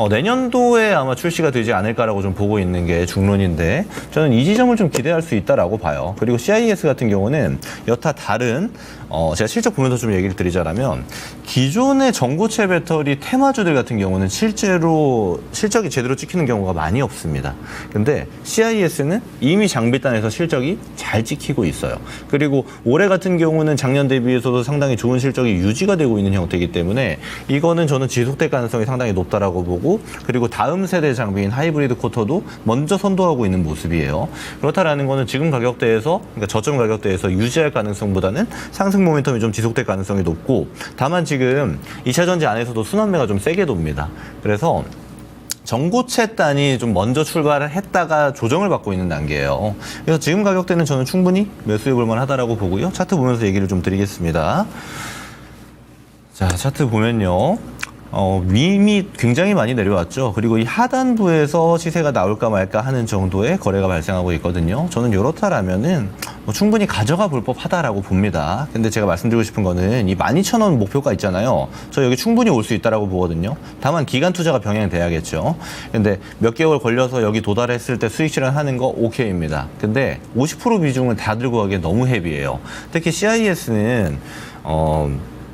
내년도에 아마 출시가 되지 않을까라고 좀 보고 있는 게 중론인데 저는 이 지점을 좀 기대할 수 있다라고 봐요. 그리고 CIS 같은 경우는 여타 다른 제가 실적 보면서 좀 얘기를 드리자면 기존의 전고체 배터리 테마주들 같은 경우는 실제로 실적이 제대로 찍히는 경우가 많이 없습니다. 근데 CIS는 이미 장비단에서 실적이 잘 찍히고 있어요. 그리고 올해 같은 경우는 작년 대비해서도 상당히 좋은 실적이 유지가 되고 있는 형태이기 때문에 이거는 저는 지속될 가능성이 상당히 높다라고 보고 그리고 다음 세대 장비인 하이브리드 코터도 먼저 선도하고 있는 모습이에요. 그렇다라는 거는 지금 가격대에서 그러니까 저점 가격대에서 유지할 가능성보다는 상승 모멘텀이 좀 지속될 가능성이 높고 다만 지금 2차전지 안에서도 순환매가 좀 세게 돕니다. 그래서 전고체 단이 좀 먼저 출발을 했다가 조정을 받고 있는 단계예요. 그래서 지금 가격대는 저는 충분히 매수해 볼 만하다라고 보고요. 차트 보면서 얘기를 좀 드리겠습니다. 자, 차트 보면요. 이미 굉장히 많이 내려왔죠. 그리고 이 하단부에서 시세가 나올까 말까 하는 정도의 거래가 발생하고 있거든요. 저는 이렇다라면은 충분히 가져가 볼 법하다라고 봅니다. 근데 제가 말씀드리고 싶은 거는 이 12,000원 목표가 있잖아요. 저 여기 충분히 올 수 있다라고 보거든요. 다만 기간 투자가 병행돼야겠죠. 근데 몇 개월 걸려서 여기 도달했을 때 수익 실현하는 거 오케이입니다. 근데 50% 비중을 다 들고 가기에 너무 헤비해요. 특히 CIS는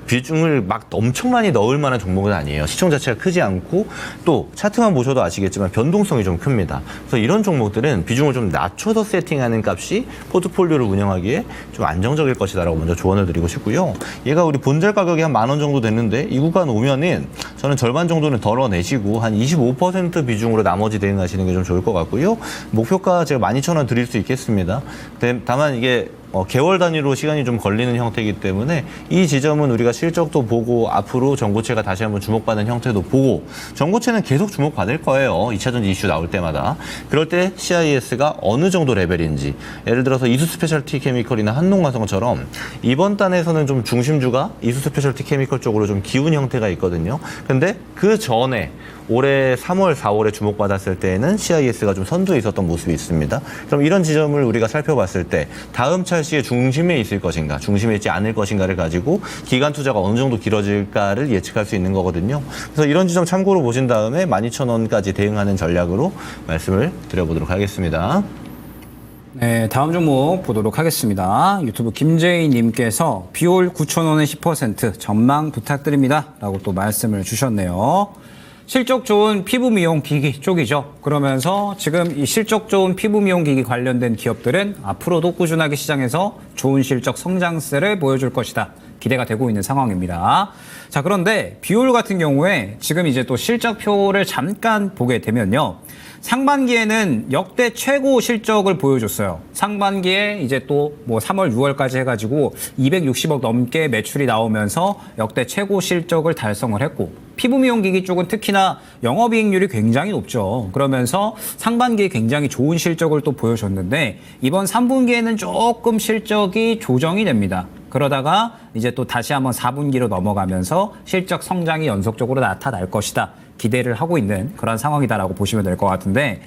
비중을 막 엄청 많이 넣을 만한 종목은 아니에요. 시총 자체가 크지 않고 또 차트만 보셔도 아시겠지만 변동성이 좀 큽니다. 그래서 이런 종목들은 비중을 좀 낮춰서 세팅하는 값이 포트폴리오를 운영하기에 좀 안정적일 것이다라고 먼저 조언을 드리고 싶고요. 얘가 우리 본절 가격이 한 10,000원 정도 됐는데 이 구간 오면은 저는 절반 정도는 덜어내시고 한 25% 비중으로 나머지 대응하시는 게 좀 좋을 것 같고요. 목표가 제가 12,000원 드릴 수 있겠습니다. 다만 이게 개월 단위로 시간이 좀 걸리는 형태이기 때문에 이 지점은 우리가 실적도 보고 앞으로 전고체가 다시 한번 주목받는 형태도 보고 전고체는 계속 주목받을 거예요. 2차전지 이슈 나올 때마다. 그럴 때 CIS가 어느 정도 레벨인지 예를 들어서 이수 스페셜티 케미컬이나 한농화성처럼 이번 단에서는 좀 중심주가 이수 스페셜티 케미컬 쪽으로 좀 기운 형태가 있거든요. 근데 그 전에 올해 3월, 4월에 주목받았을 때에는 CIS가 좀 선두에 있었던 모습이 있습니다. 그럼 이런 지점을 우리가 살펴봤을 때 다음 차례 차시의 중심에 있을 것인가, 중심에 있지 않을 것인가를 가지고 기간 투자가 어느 정도 길어질까를 예측할 수 있는 거거든요. 그래서 이런 지점 참고로 보신 다음에 12,000원까지 대응하는 전략으로 말씀을 드려보도록 하겠습니다.
네, 다음 종목 보도록 하겠습니다. 유튜브 김재희님께서 비올 9,000원에 10% 전망 부탁드립니다. 라고 또 말씀을 주셨네요. 실적 좋은 피부 미용 기기 쪽이죠. 그러면서 지금 이 실적 좋은 피부 미용 기기 관련된 기업들은 앞으로도 꾸준하게 시장에서 좋은 실적 성장세를 보여줄 것이다. 기대가 되고 있는 상황입니다. 자, 그런데 비올 같은 경우에 지금 이제 또 실적표를 잠깐 보게 되면요. 상반기에는 역대 최고 실적을 보여줬어요. 상반기에 이제 또 뭐 3월, 6월까지 해가지고 260억 넘게 매출이 나오면서 역대 최고 실적을 달성을 했고, 피부 미용기기 쪽은 특히나 영업이익률이 굉장히 높죠. 그러면서 상반기에 굉장히 좋은 실적을 또 보여줬는데 이번 3분기에는 조금 실적이 조정이 됩니다. 그러다가 이제 또 다시 한번 4분기로 넘어가면서 실적 성장이 연속적으로 나타날 것이다. 기대를 하고 있는 그런 상황이다라고 보시면 될 것 같은데,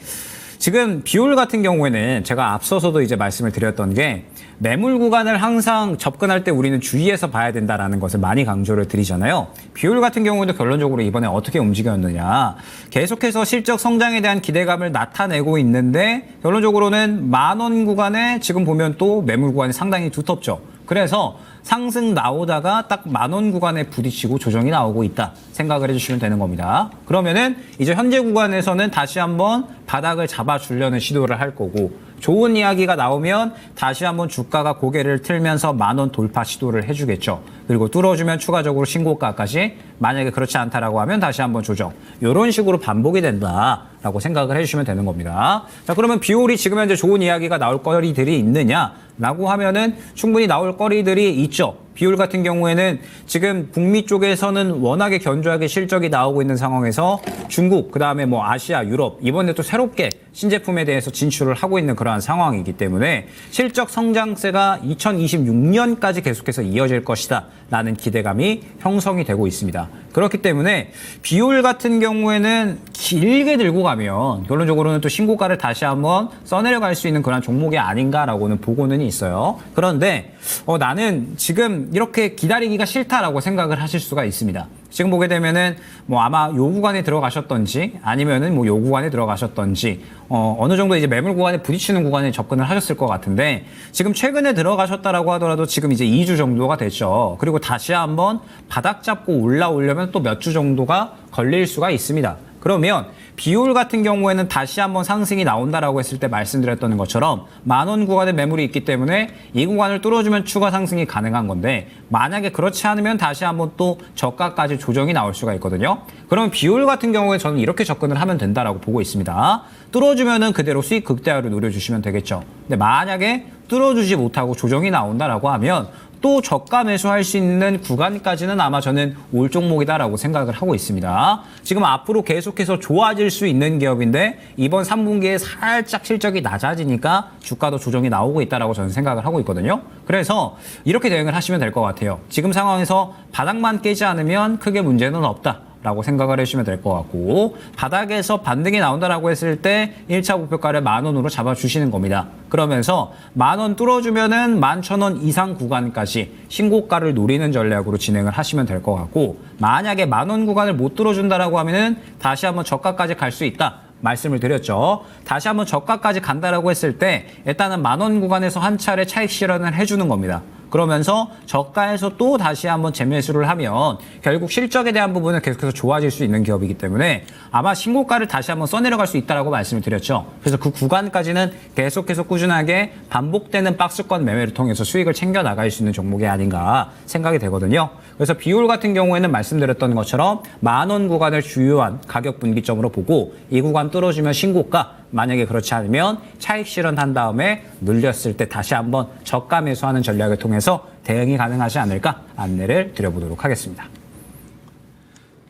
지금 비올 같은 경우에는 제가 앞서서도 이제 말씀을 드렸던 게 매물 구간을 항상 접근할 때 우리는 주의해서 봐야 된다라는 것을 많이 강조를 드리잖아요. 비올 같은 경우에도 결론적으로 이번에 어떻게 움직였느냐, 계속해서 실적 성장에 대한 기대감을 나타내고 있는데 결론적으로는 10,000원 구간에 지금 보면 또 매물 구간이 상당히 두텁죠. 그래서 상승 나오다가 딱 10,000원 구간에 부딪히고 조정이 나오고 있다 생각을 해주시면 되는 겁니다. 그러면은 이제 현재 구간에서는 다시 한번 바닥을 잡아주려는 시도를 할 거고, 좋은 이야기가 나오면 다시 한번 주가가 고개를 틀면서 10,000원 돌파 시도를 해주겠죠. 그리고 뚫어주면 추가적으로 신고가까지, 만약에 그렇지 않다라고 하면 다시 한번 조정, 이런 식으로 반복이 된다라고 생각을 해주시면 되는 겁니다. 자, 그러면 비올이 지금 현재 좋은 이야기가 나올 거리들이 있느냐라고 하면은 충분히 나올 거리들이 있죠. 비올 같은 경우에는 지금 북미 쪽에서는 워낙에 견조하게 실적이 나오고 있는 상황에서 중국, 그다음에 뭐 아시아, 유럽, 이번에 또 새롭게 신제품에 대해서 진출을 하고 있는 그러한 상황이기 때문에 실적 성장세가 2026년까지 계속해서 이어질 것이다 라는 기대감이 형성이 되고 있습니다. 그렇기 때문에 비올 같은 경우에는 길게 들고 가면 결론적으로는 또 신고가를 다시 한번 써내려갈 수 있는 그런 종목이 아닌가라고는 보고는 있어요. 그런데 나는 지금 이렇게 기다리기가 싫다라고 생각을 하실 수가 있습니다. 지금 보게 되면은 뭐 아마 요 구간에 들어가셨던지 아니면은 뭐 요 구간에 들어가셨던지 어느 정도 이제 매물 구간에 부딪히는 구간에 접근을 하셨을 것 같은데, 지금 최근에 들어가셨다라고 하더라도 지금 이제 2주 정도가 됐죠. 그리고 다시 한번 바닥 잡고 올라오려면 또 몇 주 정도가 걸릴 수가 있습니다. 그러면 비올 같은 경우에는 다시 한번 상승이 나온다라고 했을 때 말씀드렸던 것처럼 10,000원 구간에 매물이 있기 때문에 이 구간을 뚫어주면 추가 상승이 가능한 건데, 만약에 그렇지 않으면 다시 한번 또 저가까지 조정이 나올 수가 있거든요. 그러면 비올 같은 경우에 저는 이렇게 접근을 하면 된다라고 보고 있습니다. 뚫어주면은 그대로 수익 극대화로 노려주시면 되겠죠. 근데 만약에 뚫어주지 못하고 조정이 나온다라고 하면 또 저가 매수할 수 있는 구간까지는 아마 저는 올 종목이다라고 생각을 하고 있습니다. 지금 앞으로 계속해서 좋아질 수 있는 기업인데 이번 3분기에 살짝 실적이 낮아지니까 주가도 조정이 나오고 있다라고 저는 생각을 하고 있거든요. 그래서 이렇게 대응을 하시면 될 것 같아요. 지금 상황에서 바닥만 깨지 않으면 크게 문제는 없다 라고 생각을 해주시면 될 것 같고, 바닥에서 반등이 나온다라고 했을 때 1차 목표가를 10,000원으로 잡아주시는 겁니다. 그러면서 10,000원 뚫어주면은 11,000원 이상 구간까지 신고가를 노리는 전략으로 진행을 하시면 될 것 같고, 만약에 10,000원 구간을 못 뚫어준다라고 하면은 다시 한번 저가까지 갈 수 있다 말씀을 드렸죠. 다시 한번 저가까지 간다라고 했을 때 일단은 10,000원 구간에서 한 차례 차익 실현을 해주는 겁니다. 그러면서 저가에서 또 다시 한번 재매수를 하면 결국 실적에 대한 부분은 계속해서 좋아질 수 있는 기업이기 때문에 아마 신고가를 다시 한번 써내려갈 수 있다라고 말씀을 드렸죠. 그래서 그 구간까지는 계속해서 꾸준하게 반복되는 박스권 매매를 통해서 수익을 챙겨 나갈 수 있는 종목이 아닌가 생각이 되거든요. 그래서 비올 같은 경우에는 말씀드렸던 것처럼 10,000원 구간을 주요한 가격 분기점으로 보고 이 구간 뚫어주면 신고가, 만약에 그렇지 않으면 차익 실현한 다음에 눌렸을 때 다시 한번 저가 매수하는 전략을 통해서 대응이 가능하지 않을까 안내를 드려보도록 하겠습니다.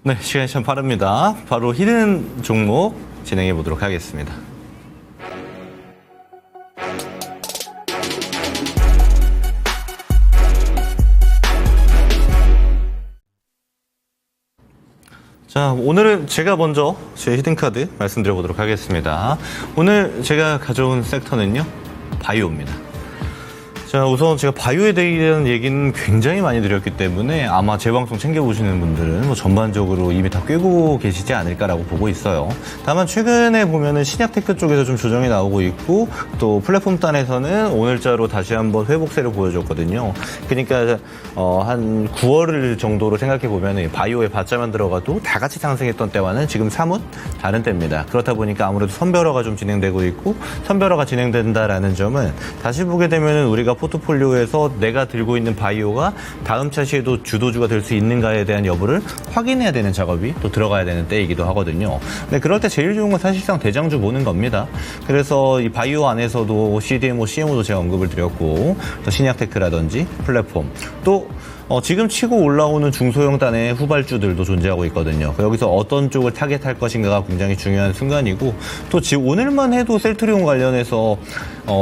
네, 시간이 참 빠릅니다. 바로 히든 종목 진행해 보도록 하겠습니다. 자, 오늘은 제가 먼저 제 히든카드 말씀드려보도록 하겠습니다. 오늘 제가 가져온 섹터는요, 바이오입니다. 자, 우선 제가 바이오에 대한 얘기는 굉장히 많이 드렸기 때문에 아마 제 방송 챙겨보시는 분들은 뭐 전반적으로 이미 다 꿰고 계시지 않을까라고 보고 있어요. 다만 최근에 보면은 신약테크 쪽에서 좀 조정이 나오고 있고 또 플랫폼 단에서는 오늘자로 다시 한번 회복세를 보여줬거든요. 그러니까 한 9월 정도로 생각해 보면은 바이오에 받자만 들어가도 다 같이 상승했던 때와는 지금 사뭇 다른 때입니다. 그렇다 보니까 아무래도 선별화가 좀 진행되고 있고 선별화가 진행된다라는 점은 다시 보게 되면은 우리가 포트폴리오에서 내가 들고 있는 바이오가 다음 차시에도 주도주가 될 수 있는가에 대한 여부를 확인해야 되는 작업이 또 들어가야 되는 때이기도 하거든요. 근데 그럴 때 제일 좋은 건 사실상 대장주 보는 겁니다. 그래서 이 바이오 안에서도 CDMO, CMO도 제가 언급을 드렸고 또 신약테크라든지 플랫폼 또 지금 치고 올라오는 중소형단의 후발주들도 존재하고 있거든요. 여기서 어떤 쪽을 타겟할 것인가가 굉장히 중요한 순간이고 또 지금 오늘만 해도 셀트리온 관련해서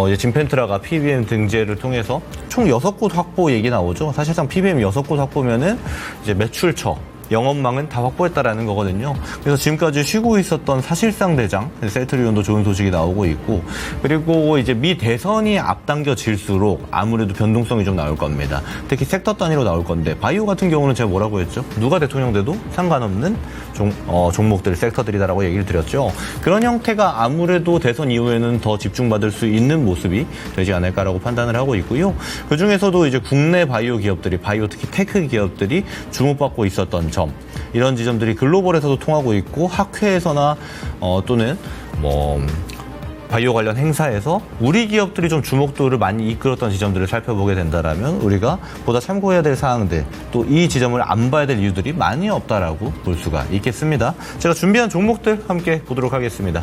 이제 진펜트라가 PBM 등재를 통해서 총 6곳 확보 얘기 나오죠. 사실상 PBM 6곳 확보면은 이제 매출처 영업망은 다 확보했다라는 거거든요. 그래서 지금까지 쉬고 있었던 사실상 대장 셀트리온도 좋은 소식이 나오고 있고 그리고 이제 미 대선이 앞당겨질수록 아무래도 변동성이 좀 나올 겁니다. 특히 섹터 단위로 나올 건데 바이오 같은 경우는 제가 뭐라고 했죠? 누가 대통령 돼도 상관없는 종목들, 섹터들이다라고 얘기를 드렸죠. 그런 형태가 아무래도 대선 이후에는 더 집중받을 수 있는 모습이 되지 않을까라고 판단을 하고 있고요. 그 중에서도 이제 국내 바이오 기업들이 바이오 특히 테크 기업들이 주목받고 있었던 점 이런 지점들이 글로벌에서도 통하고 있고 학회에서나 또는 뭐 바이오 관련 행사에서 우리 기업들이 좀 주목도를 많이 이끌었던 지점들을 살펴보게 된다라면 우리가 보다 참고해야 될 사항들 또 이 지점을 안 봐야 될 이유들이 많이 없다라고 볼 수가 있겠습니다. 제가 준비한 종목들 함께 보도록 하겠습니다.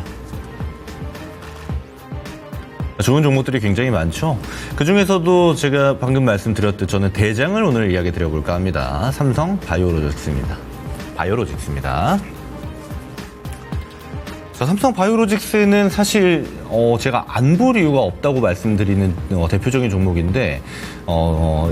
좋은 종목들이 굉장히 많죠. 그 중에서도 제가 방금 말씀드렸듯 저는 대장을 오늘 이야기 드려볼까 합니다. 삼성 바이오로직스입니다. 자, 삼성 바이오로직스는 사실 제가 안 볼 이유가 없다고 말씀드리는 대표적인 종목인데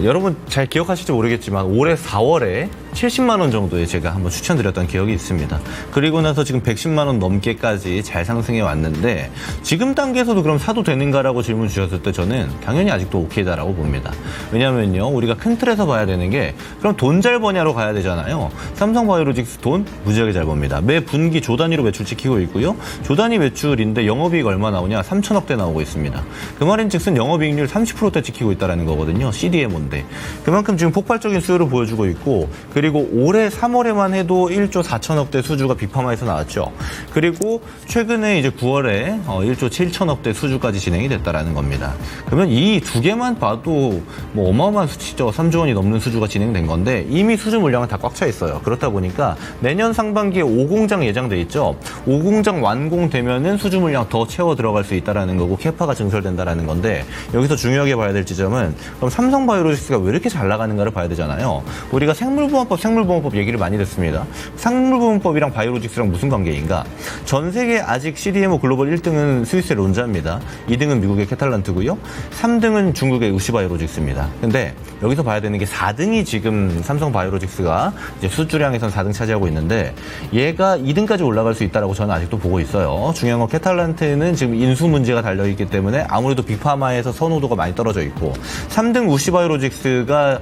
여러분 잘 기억하실지 모르겠지만 올해 4월에 70만 원 정도에 제가 한번 추천드렸던 기억이 있습니다. 그리고 나서 지금 110만 원 넘게까지 잘 상승해 왔는데 지금 단계에서도 그럼 사도 되는가라고 질문 주셨을 때 저는 당연히 아직도 오케이다라고 봅니다. 왜냐면요 우리가 큰 틀에서 봐야 되는 게 그럼 돈 잘 버냐로 가야 되잖아요. 삼성 바이오로직스 돈 무지하게 잘 법니다. 매 분기 조 단위로 매출 지키고 있고요. 조 단위 매출인데 영업이익 얼마 나오냐? 3천억대 나오고 있습니다. 그 말인즉슨 영업이익률 30%대 지키고 있다는 거거든요. CDMO인데 그만큼 지금 폭발적인 수요를 보여주고 있고 그리고 올해 3월에만 해도 1조 4천억대 수주가 빅파마에서 나왔죠. 그리고 최근에 이제 9월에 1조 7천억대 수주까지 진행이 됐다라는 겁니다. 그러면 이 두 개만 봐도 뭐 어마어마한 수치죠. 3조 원이 넘는 수주가 진행된 건데 이미 수주 물량은 다 꽉 차 있어요. 그렇다 보니까 내년 상반기에 5공장 예정돼 있죠. 5공장 완공되면은 수주 물량 더 채워 들어갈 수 있다라는 거고 캐파가 증설된다라는 건데 여기서 중요하게 봐야 될 지점은 그럼 삼성 바이오로직스가 왜 이렇게 잘 나가는가를 봐야 되잖아요. 우리가 생물보험법 얘기를 많이 듣습니다. 생물보험법이랑 바이오로직스랑 무슨 관계인가? 전 세계 아직 CDMO 글로벌 1등은 스위스의 론자입니다. 2등은 미국의 캐탈란트고요. 3등은 중국의 우시바이오로직스입니다. 근데 여기서 봐야 되는 게 4등이 지금 삼성 바이오로직스가 이제 수주량에선 4등 차지하고 있는데 얘가 2등까지 올라갈 수 있다라고 저는 아직도 보고 있어요. 중요한 건 캐탈란트는 지금 인수 문제가 달려있기 때문에 아무래도 빅파마에서 선호도가 많이 떨어져 있고 3등 우시바이오로직스가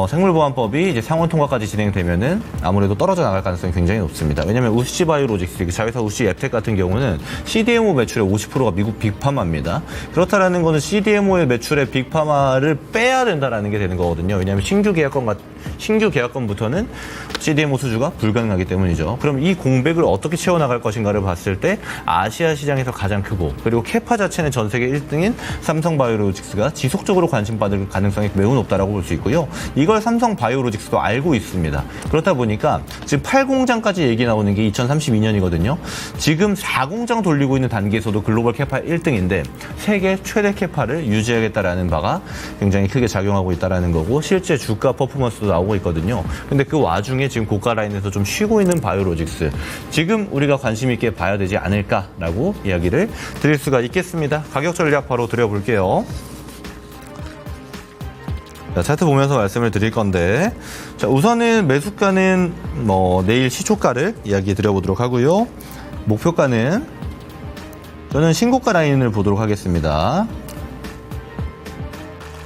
생물보안법이 이제 상원 통과까지 진행되면은 아무래도 떨어져 나갈 가능성이 굉장히 높습니다. 왜냐하면 우시바이오로직스, 자회사 우시 앱텍 같은 경우는 CDMO 매출의 50%가 미국 빅파마입니다. 그렇다라는 거는 CDMO의 매출의 빅파마를 빼야 된다라는 게 되는 거거든요. 왜냐하면 신규 계약건부터는 CDMO 수주가 불가능하기 때문이죠. 그럼 이 공백을 어떻게 채워나갈 것인가를 봤을 때 아시아 시장에서 가장 크고 그리고 캐파 자체는 전 세계 1등인 삼성 바이오로직스가 지속적으로 관심받을 가능성이 매우 높다라고 볼 수 있고요. 이걸 삼성 바이오로직스도 알고 있습니다. 그렇다 보니까 지금 8공장까지 얘기 나오는 게 2032년이거든요. 지금 4공장 돌리고 있는 단계에서도 글로벌 캐파 1등인데 세계 최대 캐파를 유지하겠다라는 바가 굉장히 크게 작용하고 있다라는 거고 실제 주가 퍼포먼스도 나오고 있거든요. 근데 그 와중에 지금 고가 라인에서 좀 쉬고 있는 바이오로직스 지금 우리가 관심 있게 봐야 되지 않을까라고 이야기를 드릴 수가 있겠습니다. 가격 전략 바로 드려볼게요. 자, 차트 보면서 말씀을 드릴 건데 자, 우선은 매수가는 내일 시초가를 이야기 드려보도록 하고요. 목표가는 저는 신고가 라인을 보도록 하겠습니다.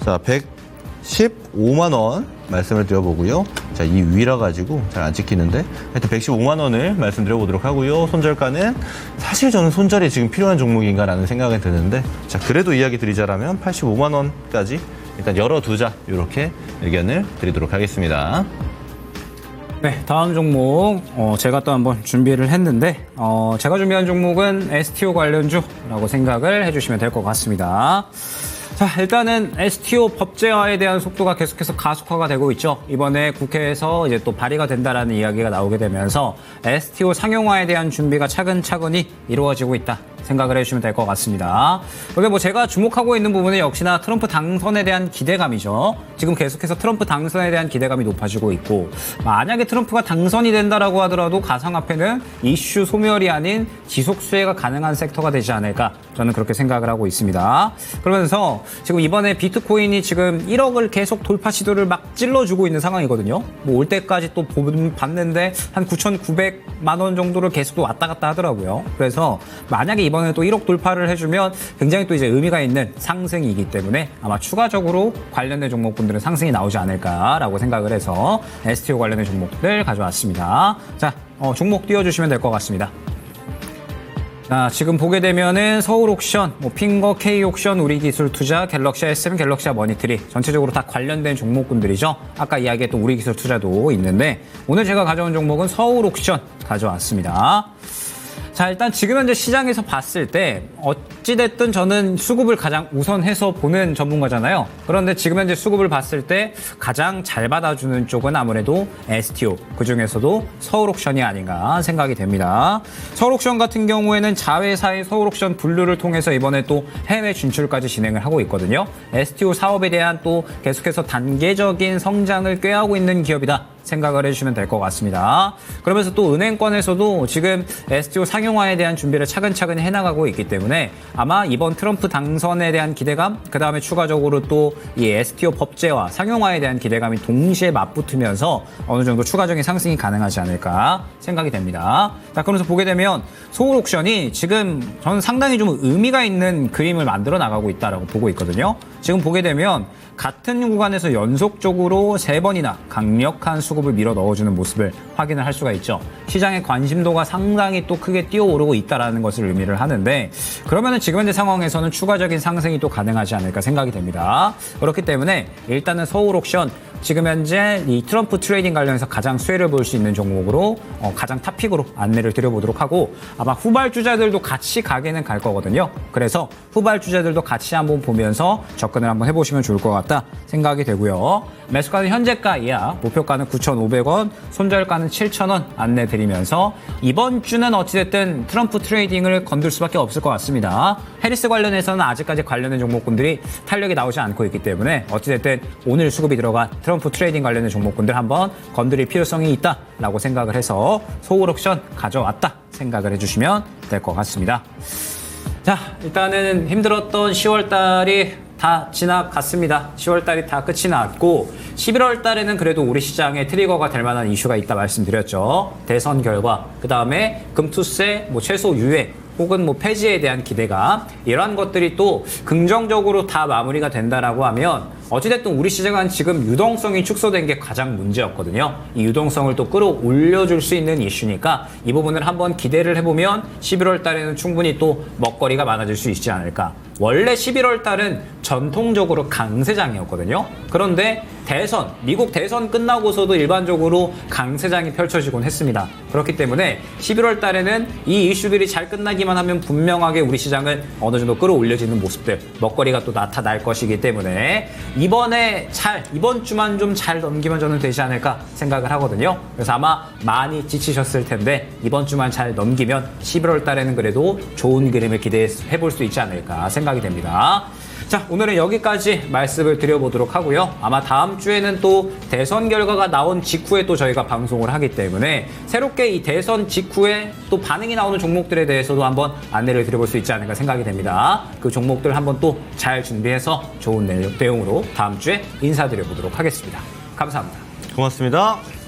자, 115만 원 말씀을 드려보고요. 자, 이 위라 가지고 잘 안 찍히는데 하여튼 115만 원을 말씀드려보도록 하고요. 손절가는 사실 저는 손절이 지금 필요한 종목인가라는 생각이 드는데, 자, 그래도 이야기 드리자라면 85만 원까지 일단 열어두자, 이렇게 의견을 드리도록 하겠습니다.
네, 다음 종목 제가 또 한번 준비를 했는데 제가 준비한 종목은 STO 관련주라고 생각을 해주시면 될 것 같습니다. 자, 일단은 STO 법제화에 대한 속도가 계속해서 가속화가 되고 있죠. 이번에 국회에서 이제 또 발의가 된다라는 이야기가 나오게 되면서 STO 상용화에 대한 준비가 차근차근히 이루어지고 있다 생각을 해주시면 될 것 같습니다. 근데 뭐 제가 주목하고 있는 부분은 역시나 트럼프 당선에 대한 기대감이죠. 지금 계속해서 트럼프 당선에 대한 기대감이 높아지고 있고, 만약에 트럼프가 당선이 된다라고 하더라도 가상화폐는 이슈 소멸이 아닌 지속 수혜가 가능한 섹터가 되지 않을까, 저는 그렇게 생각을 하고 있습니다. 그러면서 지금 이번에 비트코인이 지금 1억을 계속 돌파 시도를 막 찔러주고 있는 상황이거든요. 뭐 올 때까지 또 봤는데 한 9,900만 원 정도를 계속 또 왔다 갔다 하더라고요. 그래서 만약에 이번에 또 1억 돌파를 해주면 굉장히 또 이제 의미가 있는 상승이기 때문에 아마 추가적으로 관련된 종목군들은 상승이 나오지 않을까라고 생각을 해서 STO 관련된 종목들 가져왔습니다. 자, 종목 띄워주시면 될 것 같습니다. 자, 지금 보게 되면은 서울옥션, 핑거, K옥션, 우리기술투자, 갤럭시 SM, 갤럭시 머니트리 전체적으로 다 관련된 종목군들이죠. 아까 이야기했던 우리기술투자도 있는데 오늘 제가 가져온 종목은 서울옥션 가져왔습니다. 자, 일단 지금 현재 시장에서 봤을 때 어찌됐든 저는 수급을 가장 우선해서 보는 전문가잖아요. 그런데 지금 현재 수급을 봤을 때 가장 잘 받아주는 쪽은 아무래도 STO, 그중에서도 서울옥션이 아닌가 생각이 됩니다. 서울옥션 같은 경우에는 자회사의 서울옥션 분류를 통해서 이번에 또 해외 진출까지 진행을 하고 있거든요. STO 사업에 대한 또 계속해서 단계적인 성장을 꾀하고 있는 기업이다 생각을 해주시면 될 것 같습니다. 그러면서 또 은행권에서도 지금 STO 상용화에 대한 준비를 차근차근히 해나가고 있기 때문에 아마 이번 트럼프 당선에 대한 기대감, 그 다음에 추가적으로 또 이 STO 법제화, 상용화에 대한 기대감이 동시에 맞붙으면서 어느 정도 추가적인 상승이 가능하지 않을까 생각이 됩니다. 자, 그러면서 보게 되면 서울옥션이 지금 저는 상당히 좀 의미가 있는 그림을 만들어 나가고 있다라고 보고 있거든요. 지금 보게 되면 같은 구간에서 연속적으로 3번이나 강력한 수급을 밀어 넣어주는 모습을 확인을 할 수가 있죠. 시장의 관심도가 상당히 또 크게 뛰어오르고 있다는 것을 의미를 하는데, 그러면은 지금 현재 상황에서는 추가적인 상승이 또 가능하지 않을까 생각이 됩니다. 그렇기 때문에 일단은 서울옥션 지금 현재 이 트럼프 트레이딩 관련해서 가장 수혜를 볼 수 있는 종목으로 가장 탑픽으로 안내를 드려보도록 하고, 아마 후발주자들도 같이 가게는 갈 거거든요. 그래서 후발주자들도 같이 한번 보면서 접근을 한번 해보시면 좋을 것 같다 생각이 되고요. 매수가는 현재가 이하, 목표가는 9,500원, 손절가는 7,000원 안내 드리면서 이번 주는 어찌됐든 트럼프 트레이딩을 건들 수밖에 없을 것 같습니다. 해리스 관련해서는 아직까지 관련된 종목군들이 탄력이 나오지 않고 있기 때문에 어찌됐든 오늘 수급이 들어간 트럼프 트레이딩 관련된 종목군들 한번 건드릴 필요성이 있다라고 생각을 해서 서울옥션 가져왔다 생각을 해주시면 될 것 같습니다. 자, 일단은 힘들었던 10월달이 다 지나갔습니다. 10월달이 다 끝이 났고 11월달에는 그래도 우리 시장에 트리거가 될 만한 이슈가 있다 말씀드렸죠. 대선 결과, 그 다음에 금투세, 최소 유예 혹은 폐지에 대한 기대감, 이러한 것들이 또 긍정적으로 다 마무리가 된다라고 하면 어찌됐든 우리 시장은 지금 유동성이 축소된 게 가장 문제였거든요. 이 유동성을 또 끌어올려줄 수 있는 이슈니까 이 부분을 한번 기대를 해보면 11월 달에는 충분히 또 먹거리가 많아질 수 있지 않을까. 원래 11월 달은 전통적으로 강세장이었거든요. 그런데 미국 대선 끝나고서도 일반적으로 강세장이 펼쳐지곤 했습니다. 그렇기 때문에 11월 달에는 이 이슈들이 잘 끝나기만 하면 분명하게 우리 시장은 어느 정도 끌어올려지는 모습들, 먹거리가 또 나타날 것이기 때문에 이번 주만 좀 잘 넘기면 저는 되지 않을까 생각을 하거든요. 그래서 아마 많이 지치셨을 텐데 이번 주만 잘 넘기면 11월 달에는 그래도 좋은 그림을 기대해 볼 수 있지 않을까 생각이 됩니다. 자, 오늘은 여기까지 말씀을 드려보도록 하고요. 아마 다음 주에는 또 대선 결과가 나온 직후에 또 저희가 방송을 하기 때문에 새롭게 이 대선 직후에 또 반응이 나오는 종목들에 대해서도 한번 안내를 드려볼 수 있지 않을까 생각이 됩니다. 그 종목들 한번 또 잘 준비해서 좋은 내용으로 다음 주에 인사드려보도록 하겠습니다. 감사합니다.
고맙습니다.